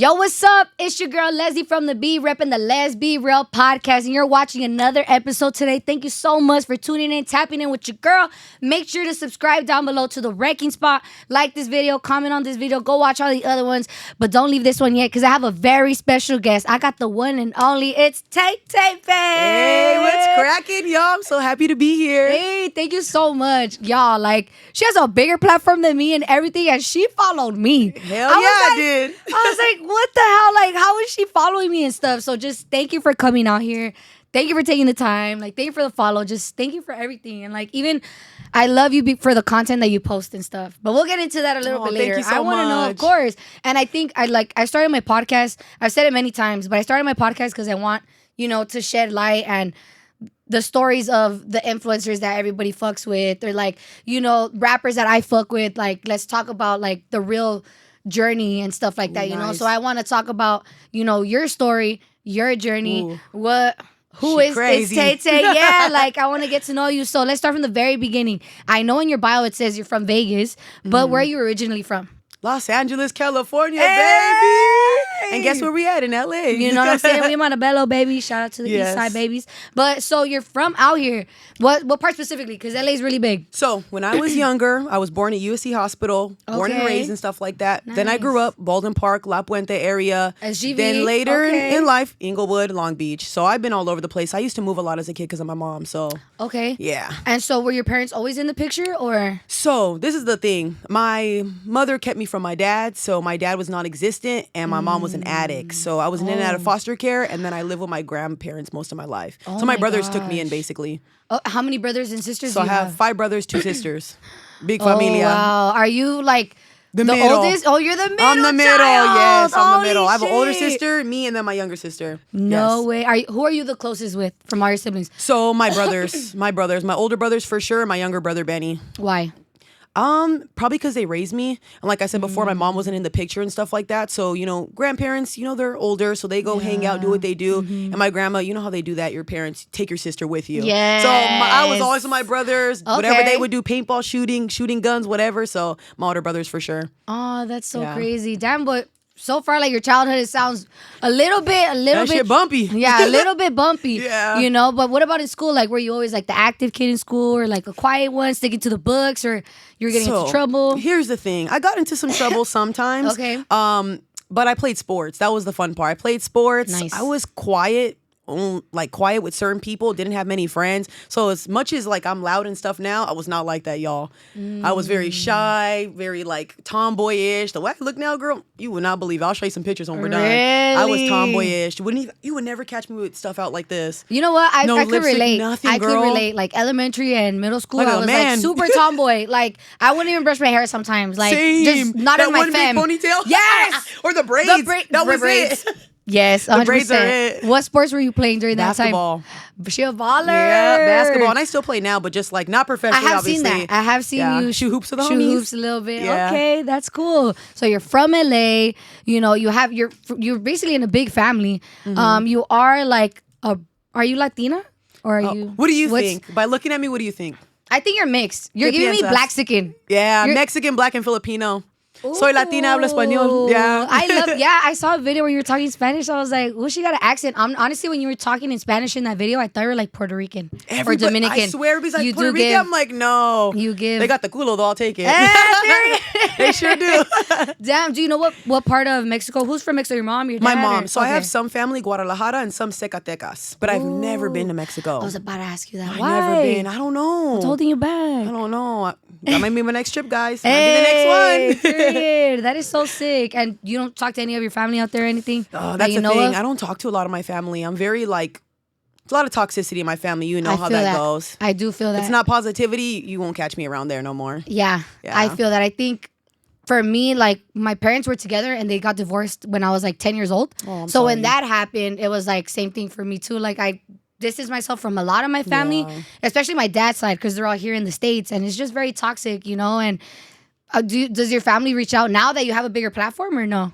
Yo, what's up? It's your girl Leslie from the B, repping the Let's Be Real podcast, and you're watching another episode today. Thank you so much for tuning in, tapping in with your girl. Make sure to subscribe down below to the Wrecking Spot. Like this video, comment on this video, go watch all the other ones, but don't leave this one yet because I have a very special guest. I got the one and only It's TayTayBayBee. Hey, what's cracking, y'all? I'm so happy to be here. Hey, thank you so much, y'all. Like, she has a bigger platform than me and everything, and she followed me. Hell yeah, I did. I was like, what the hell? Like, how is she following me and stuff? So just thank you for coming out here. Thank you for taking the time. Like, thank you for the follow. Just thank you for everything. And like, even I love you for the content that you post and stuff. But we'll get into that a little bit later. Thank you so I want to know, of course. And I think I started my podcast. I've said it many times, but I started my podcast because I want, to shed light and the stories of the influencers that everybody fucks with, or like, rappers that I fuck with. Like, let's talk about like the real journey and stuff like that, Nice. So I want to talk about, your story, your journey, Ooh. who She is crazy. It's Tay. Yeah, like I want to get to know you. So let's start from the very beginning. I know in your bio it says you're from Vegas, but where are you originally from? Los Angeles, California, Hey! baby. And guess where we at? In LA. You know what I'm saying? We Montebello, baby. Shout out to the Yes. East Side babies. But so you're from out here. What part specifically? Because LA is really big. So when I was younger, I was born at USC Hospital, born and Okay. raised and stuff like that. Then I grew Nice. up Baldwin Park, La Puente area. SGV. Then later Okay. in life, Inglewood, Long Beach. So I've been all over the place. I used to move a lot as a kid because of my mom. So Okay. yeah. And so were your parents always in the picture, or? So this is the thing. My mother kept me from my dad. So my dad was non-existent and my mom was an addict. So I was in and out of foster care, and then I lived with my grandparents most of my life. Oh So my my brothers took me in gosh. basically. Oh, how many brothers and sisters So do I you have 5 brothers, 2 sisters. Big familia. Oh, wow. Are you like the middle. oldest? Oh, you're the middle. I'm the middle. child. Yes, I'm the Holy middle. I have an older shit. sister, me, and then my younger sister. No Yes. way. Who are you the closest with from all your siblings? So my brothers, my older brothers for sure, and my younger brother Benny. Why? Probably because they raised me, and like I said before, my mom wasn't in the picture and stuff like that. So grandparents, they're older, so they go hang out, do what they do. And my grandma, you know how they do that. Your parents take your sister with you. Yes. So I was always with my brothers. Whatever Okay. they would do, paintball shooting guns, whatever. So my older brothers for sure. Oh, that's so Yeah. crazy. Damn, but so far, like your childhood, it sounds a little bit. That shit bumpy. Yeah, a little bit bumpy. Yeah. But what about in school? Like, were you always like the active kid in school, or like a quiet one, sticking to the books, or you were getting into trouble? Here's the thing. I got into some trouble sometimes. Okay. But I played sports. That was the fun part. I played sports. Nice. I was quiet. Quiet with certain people, didn't have many friends. So as much as like I'm loud and stuff now, I was not like that, y'all. I was very shy, very like tomboyish. The way I look now, girl, you would not believe it. I'll show you some pictures when we're done. I was Really? tomboyish. You would never catch me with stuff out like this. You know what? I could lipstick, relate. nothing, I could girl. relate. Like elementary and middle school, Like I a was man. like super tomboy. Like I wouldn't even brush my hair sometimes. Like Same. just not that in my one fam. big ponytail. Yes. Or the braids. That was braids. it. Yes, 100%. braids are it. What sports were you playing during Basketball. that time? She a baller. Yeah, basketball, and I still play now, but just like not I professionally. have obviously. seen that. I have seen you shoot hoops with the shoot homies. hoops a little bit. Yeah. Okay, that's cool. So you're from LA. You're basically in a big family. You are like are you Latina or are you? What do you think? By looking at me, what do you think? I think you're mixed. You're ¿Qué giving me piensas? black skin. Yeah, You're- Mexican, black, and Filipino. Soy Latina, hablo español. Ooh. Yeah. I saw a video where you were talking Spanish. I was like, she got an accent. Honestly, when you were talking in Spanish in that video, I thought you were like Puerto Rican or Dominican. I swear, everybody's like You Puerto do Rican. give- I'm like, no. You give. They got the culo, though. I'll take it. Eh, They sure do. Damn, do you know what part of Mexico? Who's from Mexico? Your mom, your dad? My mom. or- So I have Okay. some family, Guadalajara, and some Zacatecas. But I've never been to Mexico. I was about to ask you that. I've Why? never been. I don't know. What's holding you back? I don't know. That might be my next trip, guys. Might Hey, be the next one. period. That is so sick. And you don't talk to any of your family out there or anything? Oh, that that's you the know thing. of? I don't talk to a lot of my family. I'm very like, it's a lot of toxicity in my family. You know I how feel that goes. I do feel that. It's not positivity. You won't catch me around there no more. Yeah, Yeah. I feel that. I think for me, like my parents were together and they got divorced when I was like 10 years old. Oh, I'm so when sorry. that happened, it was like same thing for me too. Like I distance myself from a lot of my family, Yeah. especially my dad's side because they're all here in the States and it's just very toxic, And does your family reach out now that you have a bigger platform or no?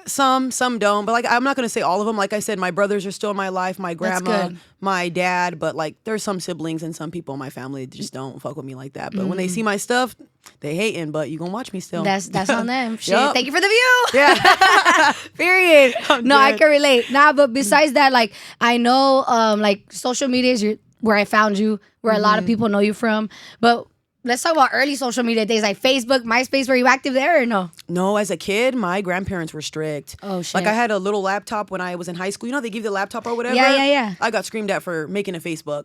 Some don't. But like, I'm not gonna say all of them. Like I said, my brothers are still in my life. My grandma, my dad. But like, there's some siblings and some people in my family that just don't fuck with me like that. But when they see my stuff, they hating. But you gonna watch me still. That's on them. Shit. Yup. Thank you for the view. Yeah. Period. No, I dead. can relate. Nah, but besides that, like I know, like social media is where I found you, where a lot of people know you from. But let's talk about early social media days, like Facebook, MySpace. Were you active there or no? No, as a kid, my grandparents were strict. Oh, shit. Like I had a little laptop when I was in high school. You know, they give you the laptop or whatever. Yeah. I got screamed at for making a Facebook.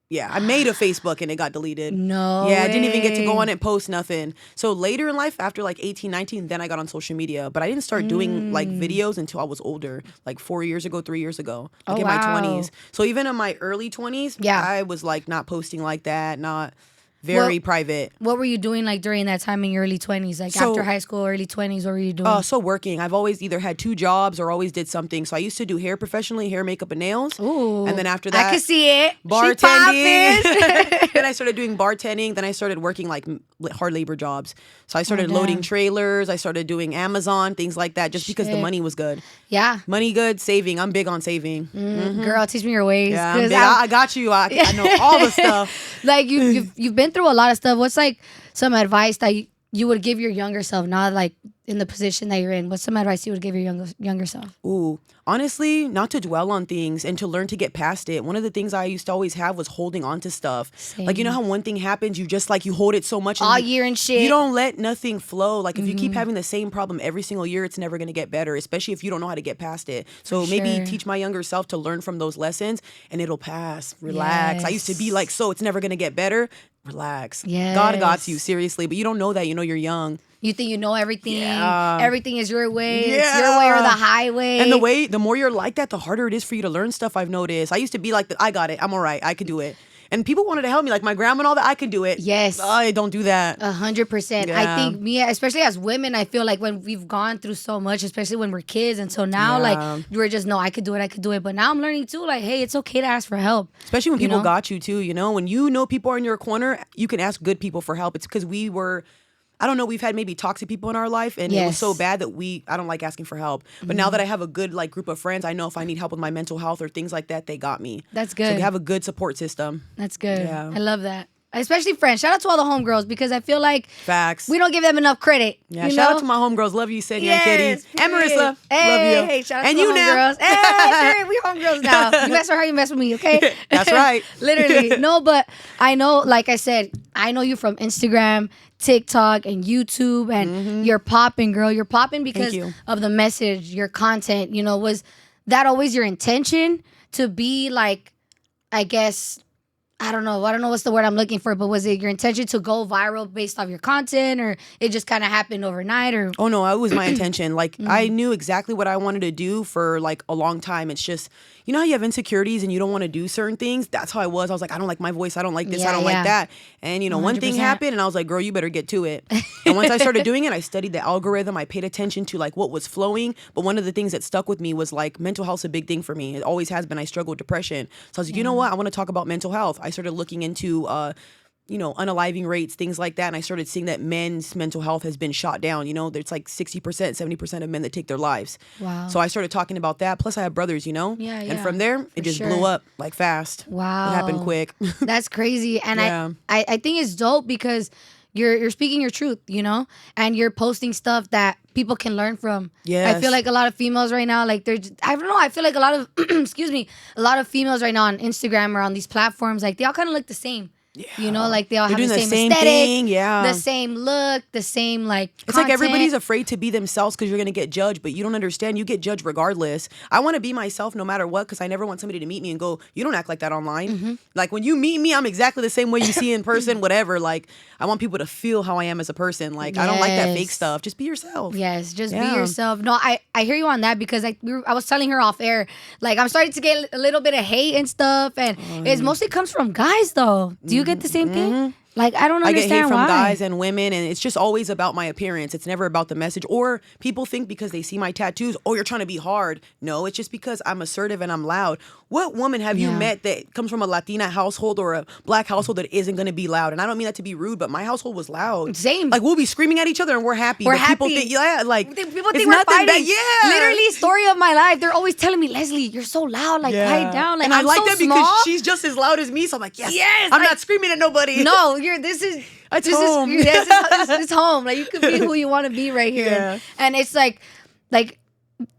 Yeah, I made a Facebook and it got deleted. No Yeah, I didn't even get to go way. on it, post nothing. So later in life, after like 18, 19, then I got on social media. But I didn't start doing like videos until I was older, like 4 years ago, 3 years ago, like in my 20s. So even in my early 20s, I was like not posting like that, not very private. What were you doing like during that time in your early 20s? Like after high school, early 20s, what were you doing? So working. I've always either had 2 jobs or always did something. So I used to do hair professionally, hair, makeup, and nails. Ooh. And then after that, I could see it. bartending. Then I started doing bartending. Then I started working like hard labor jobs. So I started loading trailers. I started doing Amazon, things like that, just because the money was good. Yeah. Money good, saving. I'm big on saving. Girl, teach me your ways. Yeah, I'm big. I got you. I know all the stuff. Like you've been through a lot of stuff. What's like some advice that you would give your younger self, not like in the position that you're in? What's some advice you would give your younger self? Ooh, honestly, not to dwell on things and to learn to get past it. One of the things I used to always have was holding on to stuff. Same. Like, you know how one thing happens, you just like, you hold it so much. All year and shit. You don't let nothing flow. Like, if you keep having the same problem every single year, it's never going to get better, especially if you don't know how to get past it. So maybe teach my younger self to learn from those lessons and it'll pass. Relax. I used to be like, so it's never going to get better. Relax. Yes. God got you, seriously. But you don't know that. You know you're young. You think you know everything. Yeah. Everything is your way. It's your way or the highway. And the more you're like that, the harder it is for you to learn stuff, I've noticed. I used to be like, I got it. I'm all right. I could do it. And people wanted to help me, like my grandma and all that. I can do it. Yes. I don't do that. 100%. Yeah. I think me, especially as women, I feel like when we've gone through so much, especially when we're kids, and so now, like, we're just, no, I could do it. But now I'm learning too, like, hey, it's okay to ask for help. Especially when people got you too, you know? When you know people are in your corner, you can ask good people for help. It's because I don't know, we've had maybe toxic people in our life and it was so bad that I don't like asking for help. But now that I have a good like group of friends, I know if I need help with my mental health or things like that, they got me. That's good. So we have a good support system. That's good. Yeah. I love that. Especially friends. Shout out to all the homegirls because I feel like Facts. we don't give them enough credit. Yeah, shout out to my homegirls. Love you, Senya and Kitty. And Marissa. Hey, love you. Shout out and to you the homegirls. Hey, we homegirls now. You mess with her, you mess with me, okay? That's right. Literally. No, but I know, like I said, I know you from Instagram, TikTok, and YouTube, and you're popping, girl. You're popping because of the message, your content. You know, was that always your intention to be like, I guess, I don't know what's the word I'm looking for, but was it your intention to go viral based off your content, or it just kind of happened overnight? Or Oh no, it was my intention. Like I knew exactly what I wanted to do for like a long time. It's just, you know how you have insecurities and you don't want to do certain things? That's how I was. I was like, I don't like my voice. I don't like this. I don't like that. And you know, 100%. One thing happened and I was like, girl, you better get to it. And once I started doing it, I studied the algorithm. I paid attention to like what was flowing. But one of the things that stuck with me was like mental health's a big thing for me. It always has been. I struggle with depression. So I was like, you know what? I want to talk about mental health. I started looking into unaliving rates, things like that. And I started seeing that men's mental health has been shot down. You know, there's like 60%, 70% of men that take their lives. Wow. So I started talking about that. Plus I have brothers, you know? Yeah. And from there, it just blew up like fast. Wow. It happened quick. That's crazy. And I think it's dope because you're speaking your truth, you know? And you're posting stuff that people can learn from. Yes. I feel like a lot of females right now, like I don't know, I feel like a lot of, a lot of females right now on Instagram or on these platforms, like they all kind of look the same. Yeah. You know, like they all have the same aesthetic, thing, the same look, the same like It's like everybody's afraid to be themselves because you're going to get judged, but you don't understand. You get judged regardless. I want to be myself no matter what because I never want somebody to meet me and go, you don't act like that online. Like when you meet me, I'm exactly the same way you see in person, whatever. Like I want people to feel how I am as a person. Like I don't like that fake stuff. Just be yourself. Yes, just be yourself. No, I hear you on that because I was telling her off air, like I'm starting to get a little bit of hate and stuff, and it mostly comes from guys though. Do you get the same thing? Like, I don't I get understand hate from why. guys and women, and it's just always about my appearance. It's never about the message. Or people think because they see my tattoos, oh, you're trying to be hard. No, it's just because I'm assertive and I'm loud. What woman have you met that comes from a Latina household or a black household that isn't going to be loud? And I don't mean that to be rude, but my household was loud. Same. Like, we'll be screaming at each other and we're happy. We're but happy. People think, People it's think we're nothing fighting. bad. Yeah. Literally, story of my life. They're always telling me, Leslie, you're so loud. Like, quiet down. Like, and I I'm like so that small. because she's just as loud as me. So I'm like, yes, I'm not screaming at nobody. No, this is home. This is home. Like, you can be who you want to be right here. Yeah. And it's like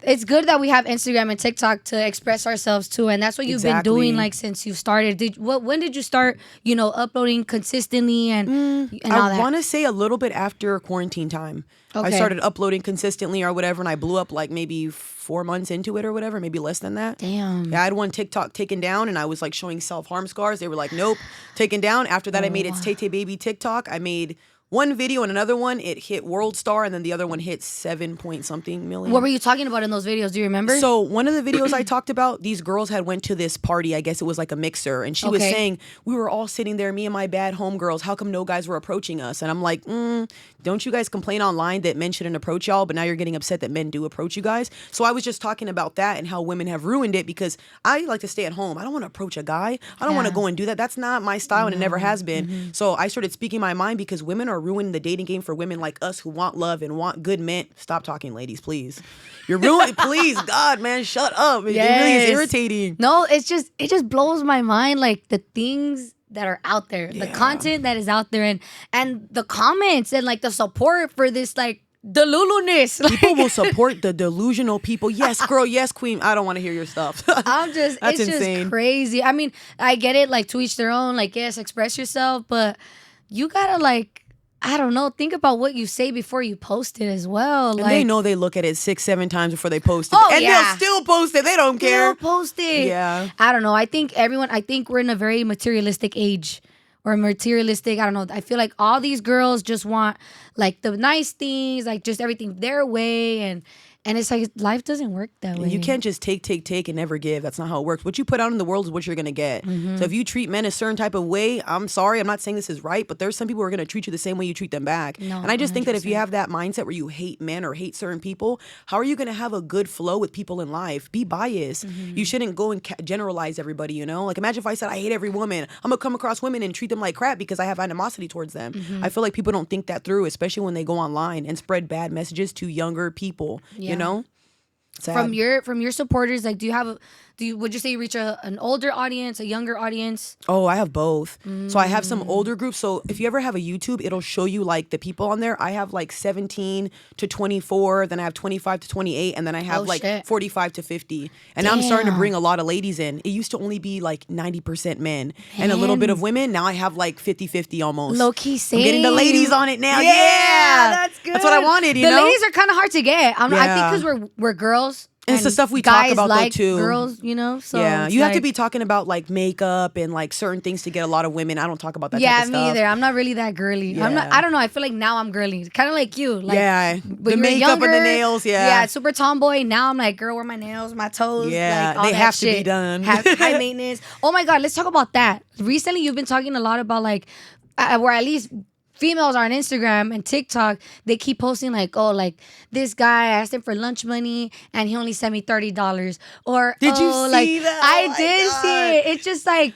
it's good that we have Instagram and TikTok to express ourselves too, and that's what you've been doing like since you started. When did you start, uploading consistently and all that? I want to say a little bit after quarantine time. Okay. I started uploading consistently or whatever, and I blew up like maybe 4 months into it or whatever, maybe less than that. Damn. Yeah, I had one TikTok taken down, and I was like showing self-harm scars. They were like, nope, taken down. After that, I made ItsTayTayBayBee TikTok. I made one video and another one, it hit World Star, and then the other one hit 7 point something million. What were you talking about in those videos? Do you remember? So one of the videos I talked about, these girls had went to this party. I guess it was like a mixer, and she was saying we were all sitting there, me and my bad homegirls. How come no guys were approaching us? And I'm like, don't you guys complain online that men shouldn't approach y'all, but now you're getting upset that men do approach you guys? So I was just talking about that and how women have ruined it because I like to stay at home. I don't want to approach a guy. I don't want to go and do that. That's not my style, and it never has been. So I started speaking my mind because women are ruining the dating game for women like us who want love and want good men. Stop talking, ladies, please. You're ruining. Please, God, man, shut up. It really is irritating. No, it just blows my mind, like the things that are out there, the content that is out there, and the comments and like the support for this like delulu-ness. People will support the delusional people. Yes, girl. Yes, queen. I don't want to hear your stuff. It's insane. just crazy. I mean, I get it, like to each their own, like, yes, express yourself, but you gotta like, I don't know, think about what you say before you post it as well. And they know they look at it 6-7 times before they post it. Oh, and they'll still post it. They don't care. They'll post it. Yeah. I don't know. I think we're in a very materialistic age. Or materialistic, I don't know. I feel like all these girls just want like the nice things, like just everything their way, and it's like life doesn't work that way. You can't just take and never give. That's not how it works. What you put out in the world is what you're gonna get. So if you treat men a certain type of way, I'm sorry, I'm not saying this is right, but there's some people who are gonna treat you the same way you treat them back. No, and I just think that if you 100%. have that mindset where you hate men or hate certain people, how are you gonna have a good flow with people in life? Be biased. You shouldn't go and generalize everybody. Like imagine if I said I hate every woman. I'm gonna come across women and treat them like crap because I have animosity towards them. I feel like people don't think that through, especially when they go online and spread bad messages to younger people. Sad. From your supporters, like, would you say you reach an older audience, a younger audience? Oh, I have both. So I have some older groups. So if you ever have a YouTube, it'll show you like the people on there. I have like 17 to 24, then I have 25 to 28, and then I have 45 to 50. And now I'm starting to bring a lot of ladies in. It used to only be like 90% men and a little bit of women. Now I have like 50-50 almost. Low key same. I'm getting the ladies on it now. Yeah, that's good. That's what I wanted, The ladies are kind of hard to get. I think because we're girls. And it's the stuff we talk about like though too. Girls, so yeah, you have to be talking about like makeup and like certain things to get a lot of women. I don't talk about that. Yeah, type of me stuff. either. I'm not really that girly. Yeah. I don't know. I feel like now I'm girly, kind of like you. Like, yeah, the makeup and the nails. Yeah, super tomboy. Now I'm like, girl, where my nails, my toes. Yeah, like, all they that have shit. to be done. High maintenance. Oh my God, let's talk about that. Recently, you've been talking a lot about like, where at least females are on Instagram and TikTok, they keep posting like, oh, like this guy asked him for lunch money and he only sent me $30. Or did you see that? I did see it. It's just like,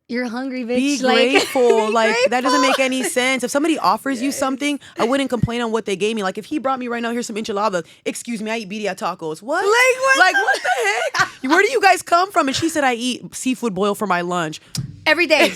you're hungry, bitch. Be grateful. That doesn't make any sense. If somebody offers you something, I wouldn't complain on what they gave me. Like if he brought me right now, here's some enchiladas. Excuse me, I eat birria tacos. What? Like what the heck? Where do you guys come from? And she said I eat seafood boil for my lunch. Every day.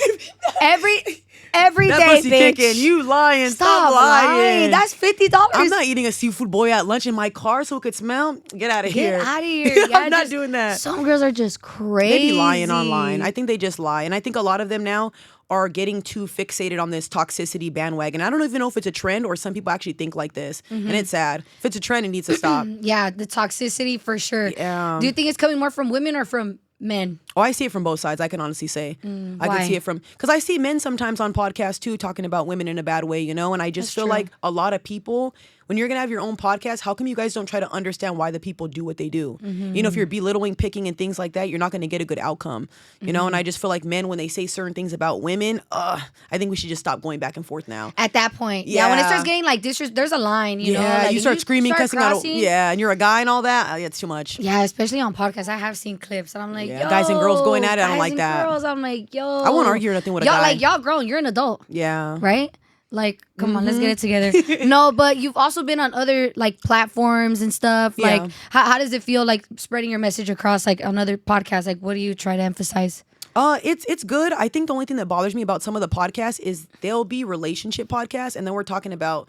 Every that day, pussy bitch. kicking. You lying. Stop lying. That's $50. I'm not eating a seafood boil at lunch in my car so it could smell. Get out of here. Get out of here. I'm not doing that. Some girls are just crazy. They be lying online. I think they just lie. And I think a lot of them now are getting too fixated on this toxicity bandwagon. I don't even know if it's a trend or some people actually think like this. And it's sad. If it's a trend, it needs to stop. Yeah, the toxicity for sure. Yeah. Do you think it's coming more from women or from men? Oh, I see it from both sides. I can honestly say. I can see it from, because I see men sometimes on podcasts too talking about women in a bad way, and I just feel like a lot of people, when you're gonna have your own podcast, how come you guys don't try to understand why the people do what they do? You know, if you're belittling, picking, and things like that, you're not gonna get a good outcome. You know, and I just feel like men, when they say certain things about women, I think we should just stop going back and forth now. At that point, when it starts getting like there's a line, you know, like you start screaming, cussing out, and you're a guy and all that. It's too much. Yeah, especially on podcasts, I have seen clips, and I'm like, yo, guys and girls going at it. I don't like that. Girls, I'm like, yo, I won't argue or nothing with a guy. Like y'all grown, you're an adult. Yeah. Right? Like, come on, let's get it together. No, but you've also been on other like platforms and stuff. Yeah. Like, how does it feel like spreading your message across like on other podcasts? Like, what do you try to emphasize? It's good. I think the only thing that bothers me about some of the podcasts is they'll be relationship podcasts, and then we're talking about,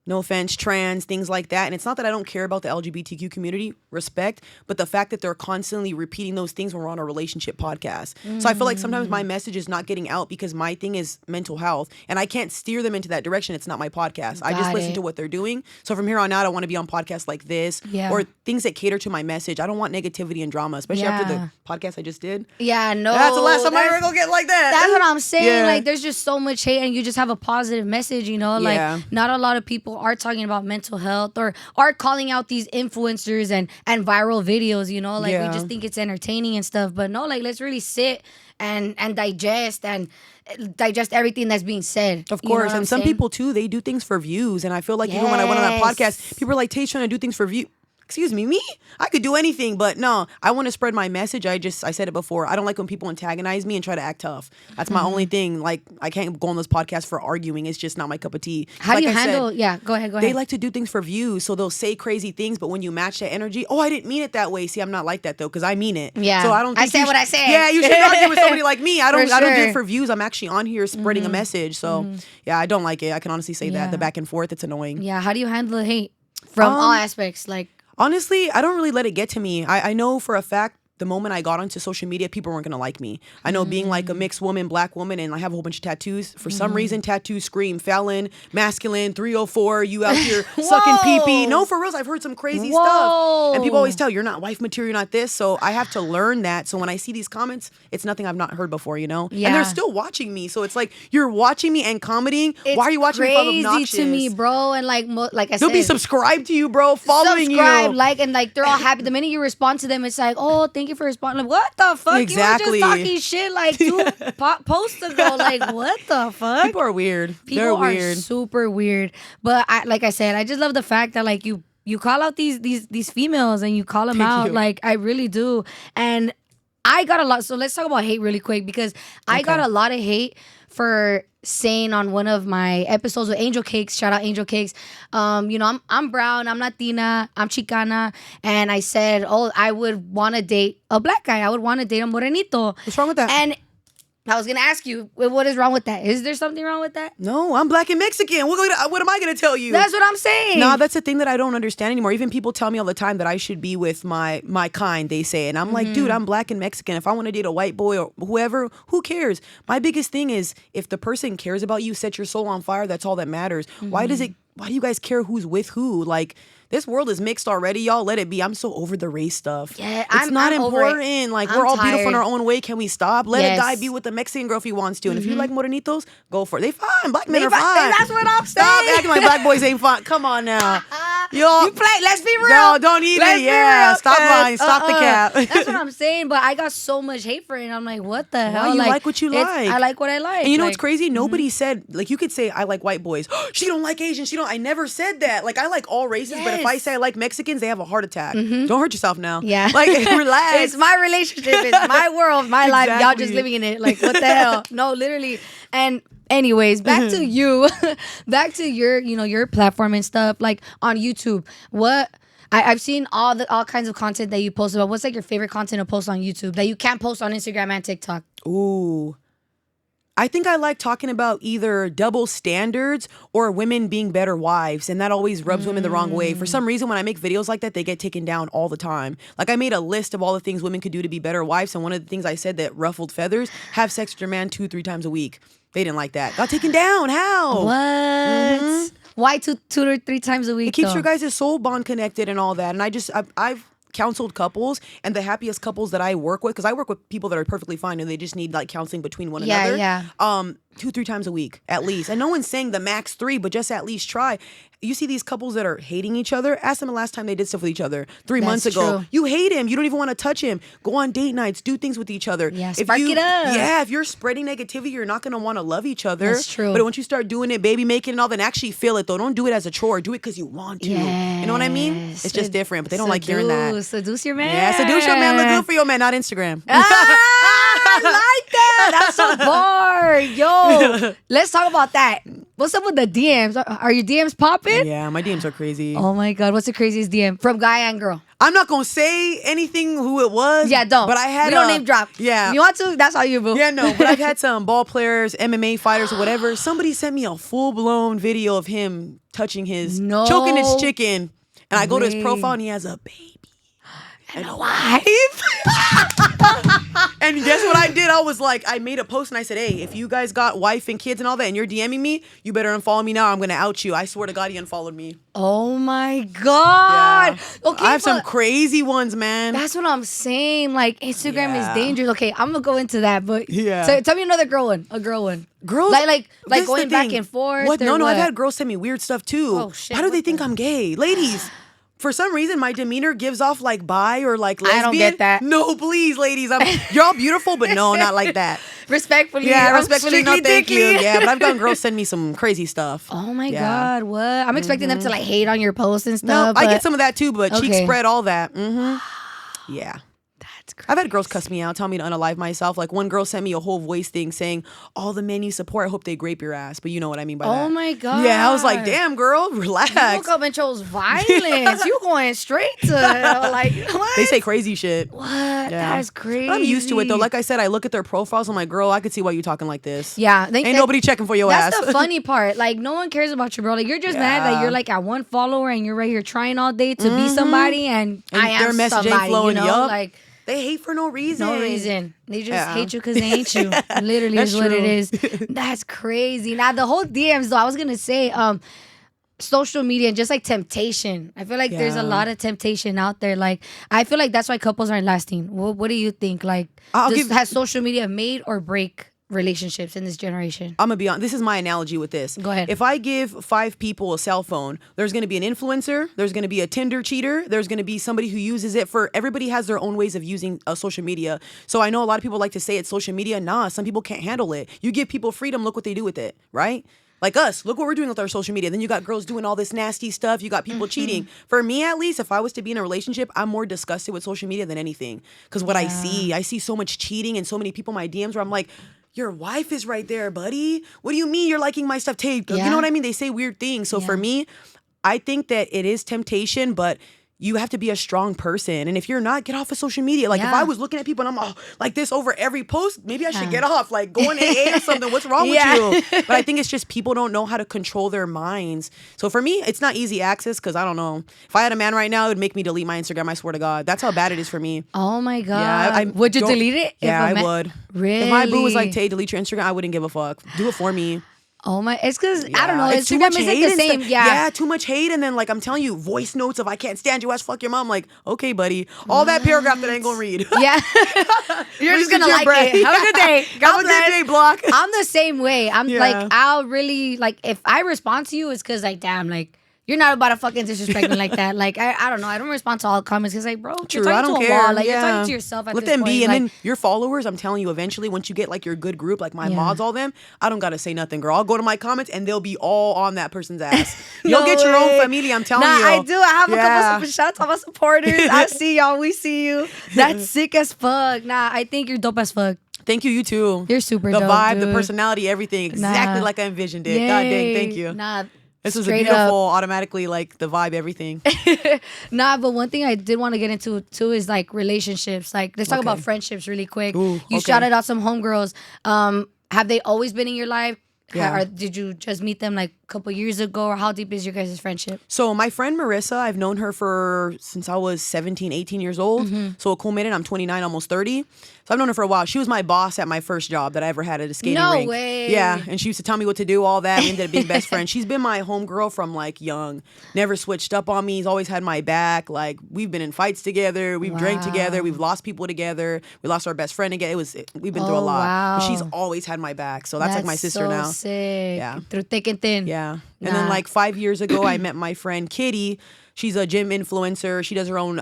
no offense, trans, things like that. And it's not that I don't care about the LGBTQ community, respect, but the fact that they're constantly repeating those things when we're on a relationship podcast. So I feel like sometimes my message is not getting out because my thing is mental health, and I can't steer them into that direction. It's not my podcast. I just listen to what they're doing. So from here on out, I want to be on podcasts like this or things that cater to my message. I don't want negativity and drama, especially after the podcast I just did. Yeah, no. That's the last time I'm ever going to get like that. That's what I'm saying. Like, there's just so much hate, and you just have a positive message, you know? Like, not a lot of people are talking about mental health or are calling out these influencers and viral videos, you know? Like, we just think it's entertaining and stuff. But no, like, let's really sit and digest everything that's being said. Of course. And some people, too, they do things for views. And I feel like even when I went on that podcast, people were like, Tay's trying to do things for views. Excuse me? I could do anything, but no, I want to spread my message. I said it before. I don't like when people antagonize me and try to act tough. That's my only thing. Like, I can't go on this podcast for arguing. It's just not my cup of tea. How do you handle? Go ahead. They like to do things for views, so they'll say crazy things, but when you match that energy, I didn't mean it that way. See, I'm not like that though, because I mean it. Yeah. So I don't. Think I said what I said. Yeah, you should argue with somebody like me. I don't do it for views. I'm actually on here spreading a message. So yeah, I don't like it. I can honestly say that the back and forth, it's annoying. Yeah. How do you handle the hate from all aspects? Like. Honestly, I don't really let it get to me. I know for a fact the moment I got onto social media, people weren't going to like me. I know being like a mixed woman, black woman, and I have a whole bunch of tattoos. For some reason, tattoos scream felon, masculine, 304, you out here sucking pee-pee. No, for reals, I've heard some crazy stuff. And people always tell, you're not wife material, you're not this. So I have to learn that. So when I see these comments, it's nothing I've not heard before, you know? Yeah. And they're still watching me. So it's like, you're watching me and commenting. Why are you watching me if I'm obnoxious? It's crazy to me, bro. And like I said, they'll be subscribed to you, bro, following you. Like, and like, they're all happy. The minute you respond to them, it's like, oh, thank you for responding. Like, what the fuck? Exactly. You were just talking shit like 2 posts ago. Like, what the fuck? People are weird. They're weird. Super weird. But like I said, I just love the fact that like you call out these females and you call them out. Like, I really do. And I got a lot. So let's talk about hate really quick, because I got a lot of hate for saying on one of my episodes with Angel Cakes, shout out Angel Cakes, you know, I'm brown, I'm Latina, I'm Chicana, and I said, I would want to date a black guy. I would want to date a morenito. What's wrong with that? And I was going to ask you, what is wrong with that? Is there something wrong with that? No, I'm black and Mexican. What am I going to tell you? That's what I'm saying. No, that's the thing that I don't understand anymore. Even people tell me all the time that I should be with my kind, they say. And I'm like, dude, I'm black and Mexican. If I want to date a white boy or whoever, who cares? My biggest thing is, if the person cares about you, set your soul on fire, that's all that matters. Why do you guys care who's with who? Like, this world is mixed already, y'all. Let it be. I'm so over the race stuff. Yeah, it's not important. Like, we're all beautiful in our own way. Can we stop? Let a guy be with the Mexican girl if he wants to. And if you like morenitos, go for it. They fine. Black men are fine. That's what I'm saying. Stop acting like black boys ain't fine. Come on now. Y'all, you play. Let's be real. No, don't even. Yeah, stop lying. Stop the cap. That's what I'm saying. But I got so much hate for it. And I'm like, what the hell? You like what you like. I like what I like. And you know what's crazy? Nobody said, like, you could say, I like white boys. She don't like Asians. I never said that. Like, I like all races. But if I say I like Mexicans, they have a heart attack. Don't hurt yourself now. Yeah. Like, relax. It's my relationship. It's my world, my life. Y'all just living in it. Like, what the hell? No, literally. And anyways, back to you. Back to your platform and stuff. Like, on YouTube. What I've seen all kinds of content that you post about. What's like your favorite content to post on YouTube that you can't post on Instagram and TikTok? Ooh. I think I like talking about either double standards or women being better wives, and that always rubs women the wrong way. For some reason, when I make videos like that, they get taken down all the time. Like, I made a list of all the things women could do to be better wives, and one of the things I said that ruffled feathers, have sex with your man 2-3 times a week. They didn't like that. Got taken down. How? What? Why 2 or 3 times a week? It keeps your guys' soul bond connected and all that. And I've counseled couples, and the happiest couples that I work with, because I work with people that are perfectly fine and they just need like counseling between one another. 2-3 times a week at least. And no one's saying the max 3, but just at least try. You see these couples that are hating each other. Ask them the last time they did stuff with each other. 3 months ago. True. You hate him. You don't even want to touch him. Go on date nights. Do things with each other. Yeah, spark it up. Yeah, if you're spreading negativity, you're not going to want to love each other. That's true. But once you start doing it, baby making and all, then actually feel it though. Don't do it as a chore. Do it because you want to. Yes. You know what I mean? It's just different, but they don't like hearing that. Seduce your man. Yeah, seduce your man. Look good for your man, not Instagram. I like that. That's so bar. Yo, let's talk about that. What's up with the DMs? Are your DMs popping? Yeah, my DMs are crazy. Oh my God. What's the craziest DM? From guy and girl? I'm not going to say anything who it was. Yeah, don't. But I had we don't name drop. Yeah. If you want to? That's all you, boo. Yeah, no. But I've had some ball players, MMA fighters or whatever. Somebody sent me a full-blown video of him touching his, choking his chicken. And I go to his profile and he has a baby. And a wife. And guess what I did? I was like, I made a post and I said, hey, if you guys got wife and kids and all that and you're DMing me, you better unfollow me now. I'm going to out you. I swear to God, he unfollowed me. Oh my God. Yeah. Okay, I have some crazy ones, man. That's what I'm saying. Like, Instagram is dangerous. Okay, I'm going to go into that. But tell me another girl one. A girl one. Girls? Like going back and forth? What? No, what? I've had girls send me weird stuff too. Oh, shit. Why do they think I'm gay? Ladies. For some reason, my demeanor gives off like bi or like lesbian. I don't get that. No, please, ladies. You're all beautiful, but no, not like that. Respectfully. Yeah, respectfully, no, thank you. dicky. Yeah, but I've gotten girls send me some crazy stuff. Oh my God, what? I'm expecting them to like hate on your posts and stuff. No, I get some of that too, but cheek Okay. spread, all that. Yeah. That's crazy. I've had girls cuss me out, tell me to unalive myself. Like one girl sent me a whole voice thing saying, all the men you support, I hope they grape your ass. But you know what I mean by that. Oh my God. Yeah, I was like, damn, girl, relax. You woke up and chose violence. You going straight to like what? They say crazy shit. What? That's crazy. But I'm used to it though. Like I said, I look at their profiles. I'm like, girl, I could see why you talking like this. Yeah. Ain't nobody checking for your ass. That's the funny part. Like, no one cares about you, bro. Like, you're just mad that you're like at one follower and you're right here trying all day to be somebody and I am their message ain't somebody, flowing, you know? yup. Like, they hate for no reason. no reason. They just hate you because they ain't you. Literally That's is what true. it is. That's crazy. Now, the whole DMs, though, I was going to say, social media and just like temptation. I feel like there's a lot of temptation out there. Like, I feel like that's why couples aren't lasting. What do you think? Like, has social media made or break relationships in this generation? I'm gonna be honest. This is my analogy with this. Go ahead. If I give 5 people a cell phone, there's gonna be an influencer, there's gonna be a Tinder cheater, there's gonna be somebody who uses it for. Everybody has their own ways of using social media. So I know a lot of people like to say it's social media. Nah, some people can't handle it. You give people freedom, look what they do with it, right? Like us, look what we're doing with our social media. Then you got girls doing all this nasty stuff. You got people cheating. For me, at least, if I was to be in a relationship, I'm more disgusted with social media than anything. Because what I see so much cheating and so many people in my DMs where I'm like, your wife is right there, buddy. What do you mean you're liking my stuff? You know what I mean? They say weird things. So for me, I think that it is temptation, but you have to be a strong person. And if you're not, get off of social media. Like if I was looking at people and I'm like this over every post, maybe I should get off. Like go on AA or something. What's wrong with you? But I think it's just people don't know how to control their minds. So for me, it's not easy access because I don't know. If I had a man right now, it would make me delete my Instagram. I swear to God. That's how bad it is for me. Oh my God. Yeah, would you delete it? Yeah, I would. Really? If my boo was like, Tay, delete your Instagram, I wouldn't give a fuck. Do it for me. Oh my, it's because, I don't know, It's too Instagram much isn't hate the and same. stuff. Yeah, too much hate. And then like I'm telling you, voice notes of I can't stand you ass, fuck your mom. Like, okay, buddy. All that paragraph that I ain't gonna read. Yeah. You're just gonna your like breath. it. Have a good day. God Have a bless. good day, block. I'm the same way. I'm Yeah. like, I'll really, like, if I respond to you, it's because, like, damn, like, you're not about to fucking disrespect me like that. Like, I don't know. I don't respond to all comments because, like, bro, True, you're I talking don't to a care. wall. Like, you're talking to yourself at Let this them point. be. And like, then your followers, I'm telling you, eventually, once you get like your good group, like my mods, all them, I don't gotta say nothing, girl. I'll go to my comments and they'll be all on that person's ass. You'll get your own family, I'm telling you. I do. I have a couple of shout out my supporters. I see y'all. We see you. That's sick as fuck. Nah, I think you're dope as fuck. Thank you, you too. You're super the dope, vibe, dude. the personality, everything. Exactly like I envisioned it. God dang, thank you. Nah, this was a straight beautiful, up. automatically like the vibe, everything. Nah, but one thing I did want to get into too is like relationships. Like, let's talk about friendships really quick. Ooh, you shouted out some homegirls. Have they always been in your life? Yeah. Or did you just meet them like couple years ago, or how deep is your guys' friendship? So my friend Marissa, I've known her since I was 17, 18 years old. So it culminated, I'm 29, almost 30. So I've known her for a while. She was my boss at my first job that I ever had at a skating rink. No way. Yeah, and she used to tell me what to do, all that. We ended up being best friends. She's been my homegirl from like young. Never switched up on me. He's always had my back. Like we've been in fights together. We've drank together. We've lost people together. We lost our best friend again. We've been through a lot. Wow. But she's always had my back. So that's like my sister so now. Sick. Yeah. Through thick and thin. Yeah. And then like 5 years ago, I met my friend Kitty. She's a gym influencer. She does her own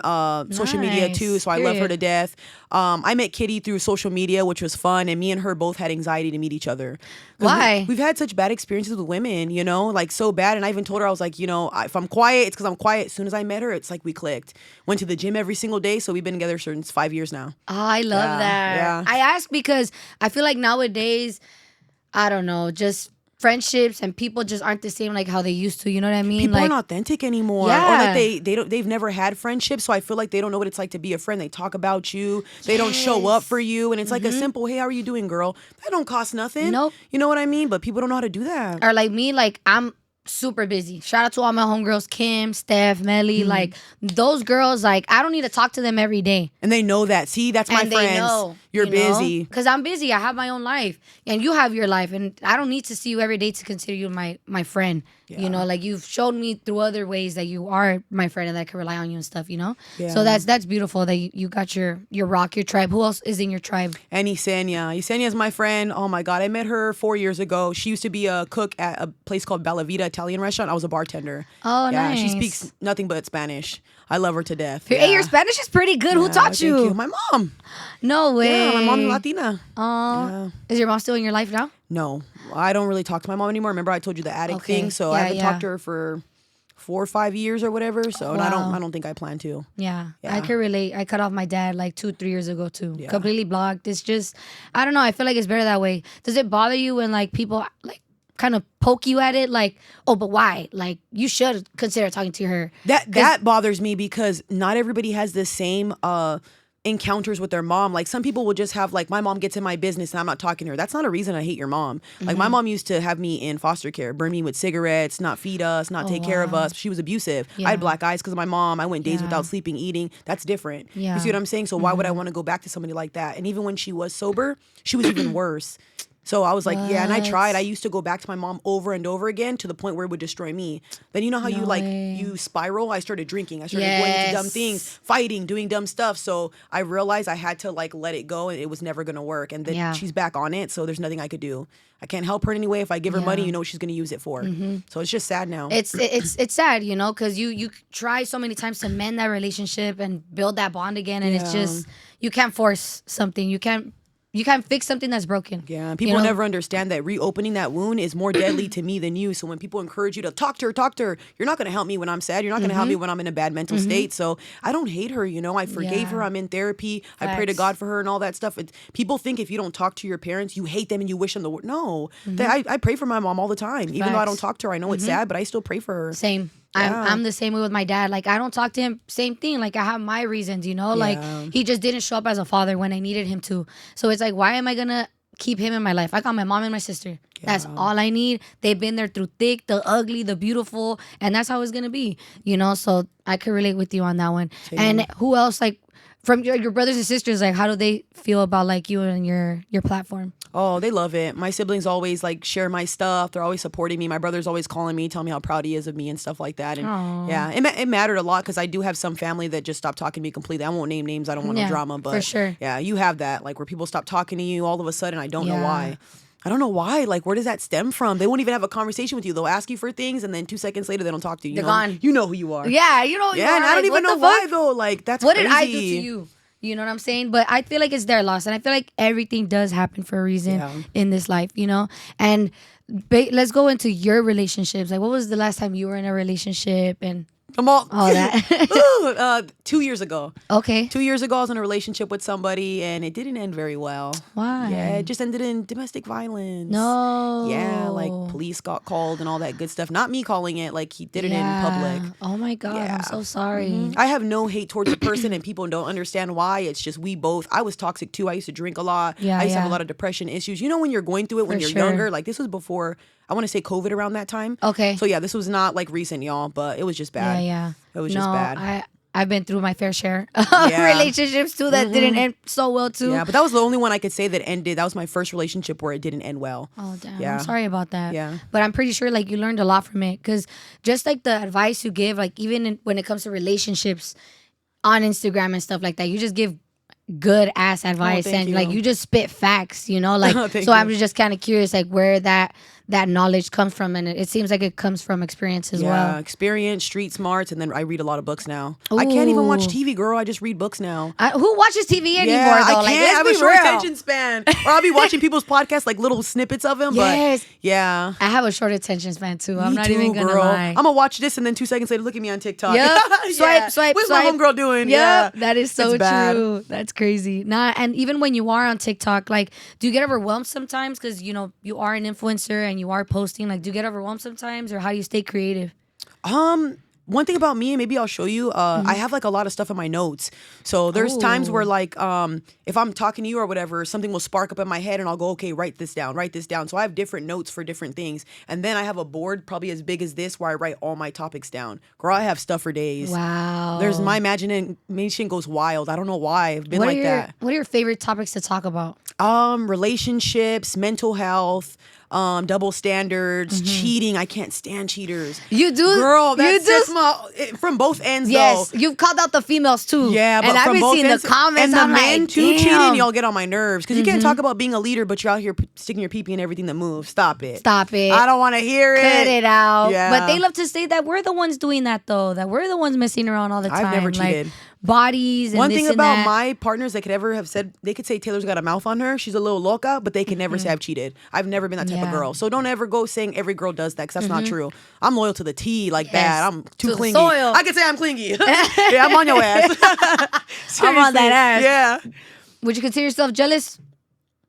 social media too, so I love her to death. I met Kitty through social media, which was fun, and me and her both had anxiety to meet each other. Why? We've had such bad experiences with women, you know, like so bad. And I even told her, I was like, you know, if I'm quiet, it's because I'm quiet. As soon as I met her, it's like we clicked. Went to the gym every single day, so we've been together since 5 years now. Oh, I love that. Yeah. I ask because I feel like nowadays, I don't know, just friendships and people just aren't the same like how they used to. You know what I mean? People like, aren't authentic anymore. Yeah. Or like they've never had friendships, so I feel like they don't know what it's like to be a friend. They talk about you. They don't show up for you. And it's like a simple, hey, how are you doing, girl? That don't cost nothing. Nope. You know what I mean? But people don't know how to do that. or like me, like I'm super busy. Shout out to all my homegirls, Kim, Steph, Melly. Like those girls, like I don't need to talk to them every day. And they know that. See, that's my And they friends. know, You're busy. Because I'm busy. I have my own life. And you have your life. And I don't need to see you every day to consider you my friend. You know, like you've shown me through other ways that you are my friend and that I can rely on you and stuff, you know? Yeah. So that's beautiful that you got your rock, your tribe. Who else is in your tribe? And Yesenia. Yesenia is my friend. Oh my God. I met her 4 years ago. She used to be a cook at a place called Bella Vita Italian restaurant. I was a bartender. Oh, yeah, nice. She speaks nothing but Spanish. I love her to death. Hey, your Spanish is pretty good. Who taught Thank you? My mom. No way. Yeah, my mom's Latina. Oh, is your mom still in your life now? No, I don't really talk to my mom anymore. Remember, I told you the attic Okay. thing, so Yeah, I haven't yeah. talked to her for 4 or 5 years or whatever. So and Wow. I don't think I plan to. Yeah, Yeah. I can relate. I cut off my dad like 2-3 years ago too. Completely blocked. It's just, I don't know. I feel like it's better that way. Does it bother you when like people like kind of poke you at it? Like, oh, but why? Like, you should consider talking to her. That bothers me because not everybody has the same encounters with their mom. Like some people will just have like, my mom gets in my business and I'm not talking to her. That's not a reason I hate your mom. Like my mom used to have me in foster care, burn me with cigarettes, not feed us, not take care of us. She was abusive. I had black eyes because of my mom. I went days without sleeping, eating. That's different. Yeah. You see what I'm saying? So why would I want to go back to somebody like that? And even when she was sober, she was even worse. So I was like, yeah, and I tried. I used to go back to my mom over and over again to the point where it would destroy me. Then you know how you spiral? I started drinking. I started going into dumb things, fighting, doing dumb stuff. So I realized I had to like let it go and it was never going to work. And then she's back on it. So there's nothing I could do. I can't help her in any way. If I give her money, you know what she's going to use it for. So it's just sad now. It's sad, you know, because you try so many times to mend that relationship and build that bond again. And it's just, you can't force something. You can't fix something that's broken. Yeah, people never understand that reopening that wound is more deadly to me than you. So when people encourage you to talk to her, you're not going to help me when I'm sad. You're not going to help me when I'm in a bad mental state. So I don't hate her, you know. I forgave her. I'm in therapy. I pray to God for her and all that stuff. People think if you don't talk to your parents, you hate them and you wish them the worst. No, I pray for my mom all the time. Even though I don't talk to her, I know it's sad, but I still pray for her. Same. I'm the same way with my dad. Like, I don't talk to him. Same thing. Like, I have my reasons, you know? Like, he just didn't show up as a father when I needed him to. So it's like, why am I going to keep him in my life? I got my mom and my sister. Yeah. That's all I need. They've been there through thick, the ugly, the beautiful. And that's how it's going to be, you know? So I could relate with you on that one. Same. And who else, like, from your brothers and sisters, like, how do they feel about, like, you and your platform? Oh, they love it. My siblings always like share my stuff. They're always supporting me. My brother's always calling me, telling me how proud he is of me and stuff like that. And yeah, it mattered a lot because I do have some family that just stopped talking to me completely. I won't name names. I don't want no drama, but for sure. Yeah, you have that, like where people stop talking to you all of a sudden. I don't know why. I don't know why. Like, where does that stem from? They won't even have a conversation with you. They'll ask you for things, and then 2 seconds later, they don't talk to you. They're gone. You know who you are. Yeah, you know who you are. And I don't even know why, though. Like, that's what crazy. Did I do to you? You know what I'm saying? But I feel like it's their loss. And I feel like everything does happen for a reason in this life, you know? And let's go into your relationships. Like, what was the last time you were in a relationship and all that? 2 years ago. Okay. 2 years ago, I was in a relationship with somebody, and it didn't end very well. Why? Yeah, it just ended in domestic violence. No. Yeah, like police got called and all that good stuff. Not me calling it, like he did it in public. Oh my God, I'm so sorry. I have no hate towards the person, and people don't understand why. It's just I was toxic too. I used to drink a lot. I used to have a lot of depression issues. You know when you're going through it when you're younger? Like this was before I want to say COVID around that time. Okay. So yeah, this was not like recent, y'all, but it was just bad. Yeah. It was just bad. I've been through my fair share of relationships too that didn't end so well too. Yeah, but that was the only one I could say that ended. That was my first relationship where it didn't end well. Oh damn! Yeah. I'm sorry about that. Yeah, but I'm pretty sure like you learned a lot from it because just like the advice you give, like even when it comes to relationships on Instagram and stuff like that, you just give good ass advice and like you just spit facts, you know, like so I'm just kind of curious like where that knowledge comes from, and it seems like it comes from experience as well. Yeah, experience, street smarts, and then I read a lot of books now. Ooh. I can't even watch TV, girl. I just read books now. Who watches TV anymore though? I can't. I have a short attention span. Or I'll be watching people's podcasts, like little snippets of them. Yes. But yeah. I have a short attention span too. I'm not too, even gonna girl. lie. I'm gonna watch this and then 2 seconds later look at me on TikTok. Yep. Swipe. What's my homegirl doing? Yep. Yeah. That is so true. That's crazy. And even when you are on TikTok, like, do you get overwhelmed sometimes? Because, you know, you are an influencer and you are posting. Like, do you get overwhelmed sometimes, or how do you stay creative? One thing about me, maybe I'll show you, I have like a lot of stuff in my notes. So there's times where like, if I'm talking to you or whatever, something will spark up in my head and I'll go, okay, write this down. So I have different notes for different things. And then I have a board probably as big as this where I write all my topics down. Girl, I have stuff for days. Wow. My imagination goes wild. I don't know why. I've been like that. What are your favorite topics to talk about? Relationships, mental health, double standards, cheating. I can't stand cheaters. You do? Girl, that's just from both ends, yes, though. you've called out the females, too. Yeah, but and from I've been both seeing ends. the comments. And the I'm men, like, too, damn. cheating, y'all get on my nerves. Because you can't talk about being a leader, but you're out here sticking your pee-pee in everything that moves. Stop it. I don't want to hear it. Cut it out. Yeah. But they love to say that we're the ones doing that, though. That we're the ones messing around all the time. I've never cheated. Like, bodies and one this thing and about that. my partners that could ever have said, they could say Taylor's got a mouth on her, she's a little loca, but they can never say I've cheated. I've never been that type of girl. So don't ever go saying every girl does that, because that's not true. I'm loyal to the T like that. I'm too to clingy. the soil. I can say I'm clingy. Yeah, I'm on your ass. I'm on that ass. Yeah. Would you consider yourself jealous?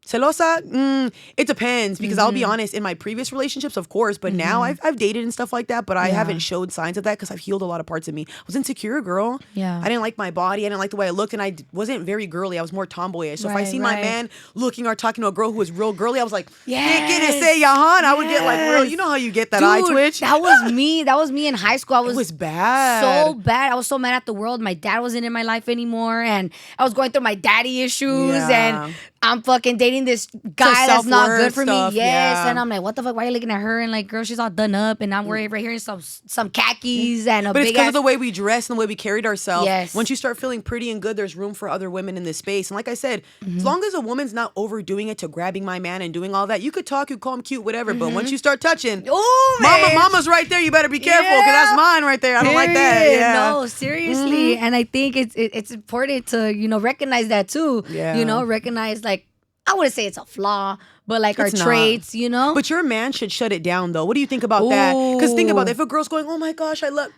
Celosa? It depends, because I'll be honest, in my previous relationships, of course, but now I've dated and stuff like that, but I haven't showed signs of that because I've healed a lot of parts of me. I was insecure, girl. Yeah. I didn't like my body. I didn't like the way I looked, and I wasn't very girly. I was more tomboyish. So if I see my man looking or talking to a girl who was real girly, I was like, "Yes. Say yahan." I would get like real, you know how you get that eye twitch? That was me. That was me in high school. It was bad. So bad. I was so mad at the world. My dad wasn't in my life anymore, and I was going through my daddy issues, and I'm fucking dating this guy that's not good for me. Yes. And I'm like, what the fuck? Why are you looking at her? And like, girl, she's all done up, and I'm right here in some khakis and a but big it's because ass. of the way we dress and the way we carried ourselves. Yes. Once you start feeling pretty and good, there's room for other women in this space. And like I said, as long as a woman's not overdoing it to grabbing my man and doing all that, you could talk, you call him cute, whatever. But once you start touching, mama's right there. You better be careful, because that's mine right there. I don't like that. Yeah. No, seriously. And I think it's important to, you know, recognize that too. Yeah. You know, recognize like, I wouldn't say it's a flaw, but like It's our not. traits, you know? But your man should shut it down, though. What do you think about that? Because think about it. If a girl's going, oh my gosh, I love...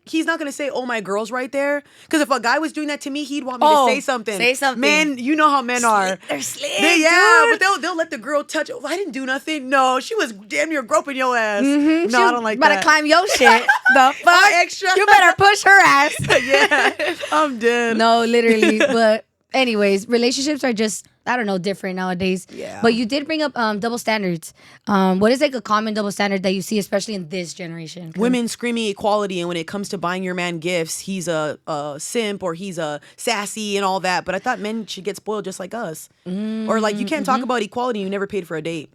He's not going to say, oh, my girl's right there. Because if a guy was doing that to me, he'd want me to say something. Say something. Men, you know how men are. They're slick, but they'll let the girl touch. Oh, I didn't do nothing. No, she was damn near groping your ass. No, I don't like that. Better climb your shit. The fuck? Extra. You better push her ass. Yeah, I'm dead. No, literally. But anyways, relationships are just, I don't know, different nowadays. Yeah. But you did bring up double standards. What is like a common double standard that you see, especially in this generation? Women screaming equality, and when it comes to buying your man gifts, he's a simp or he's a sassy and all that. But I thought men should get spoiled just like us. Or like, you can't talk about equality and you never paid for a date.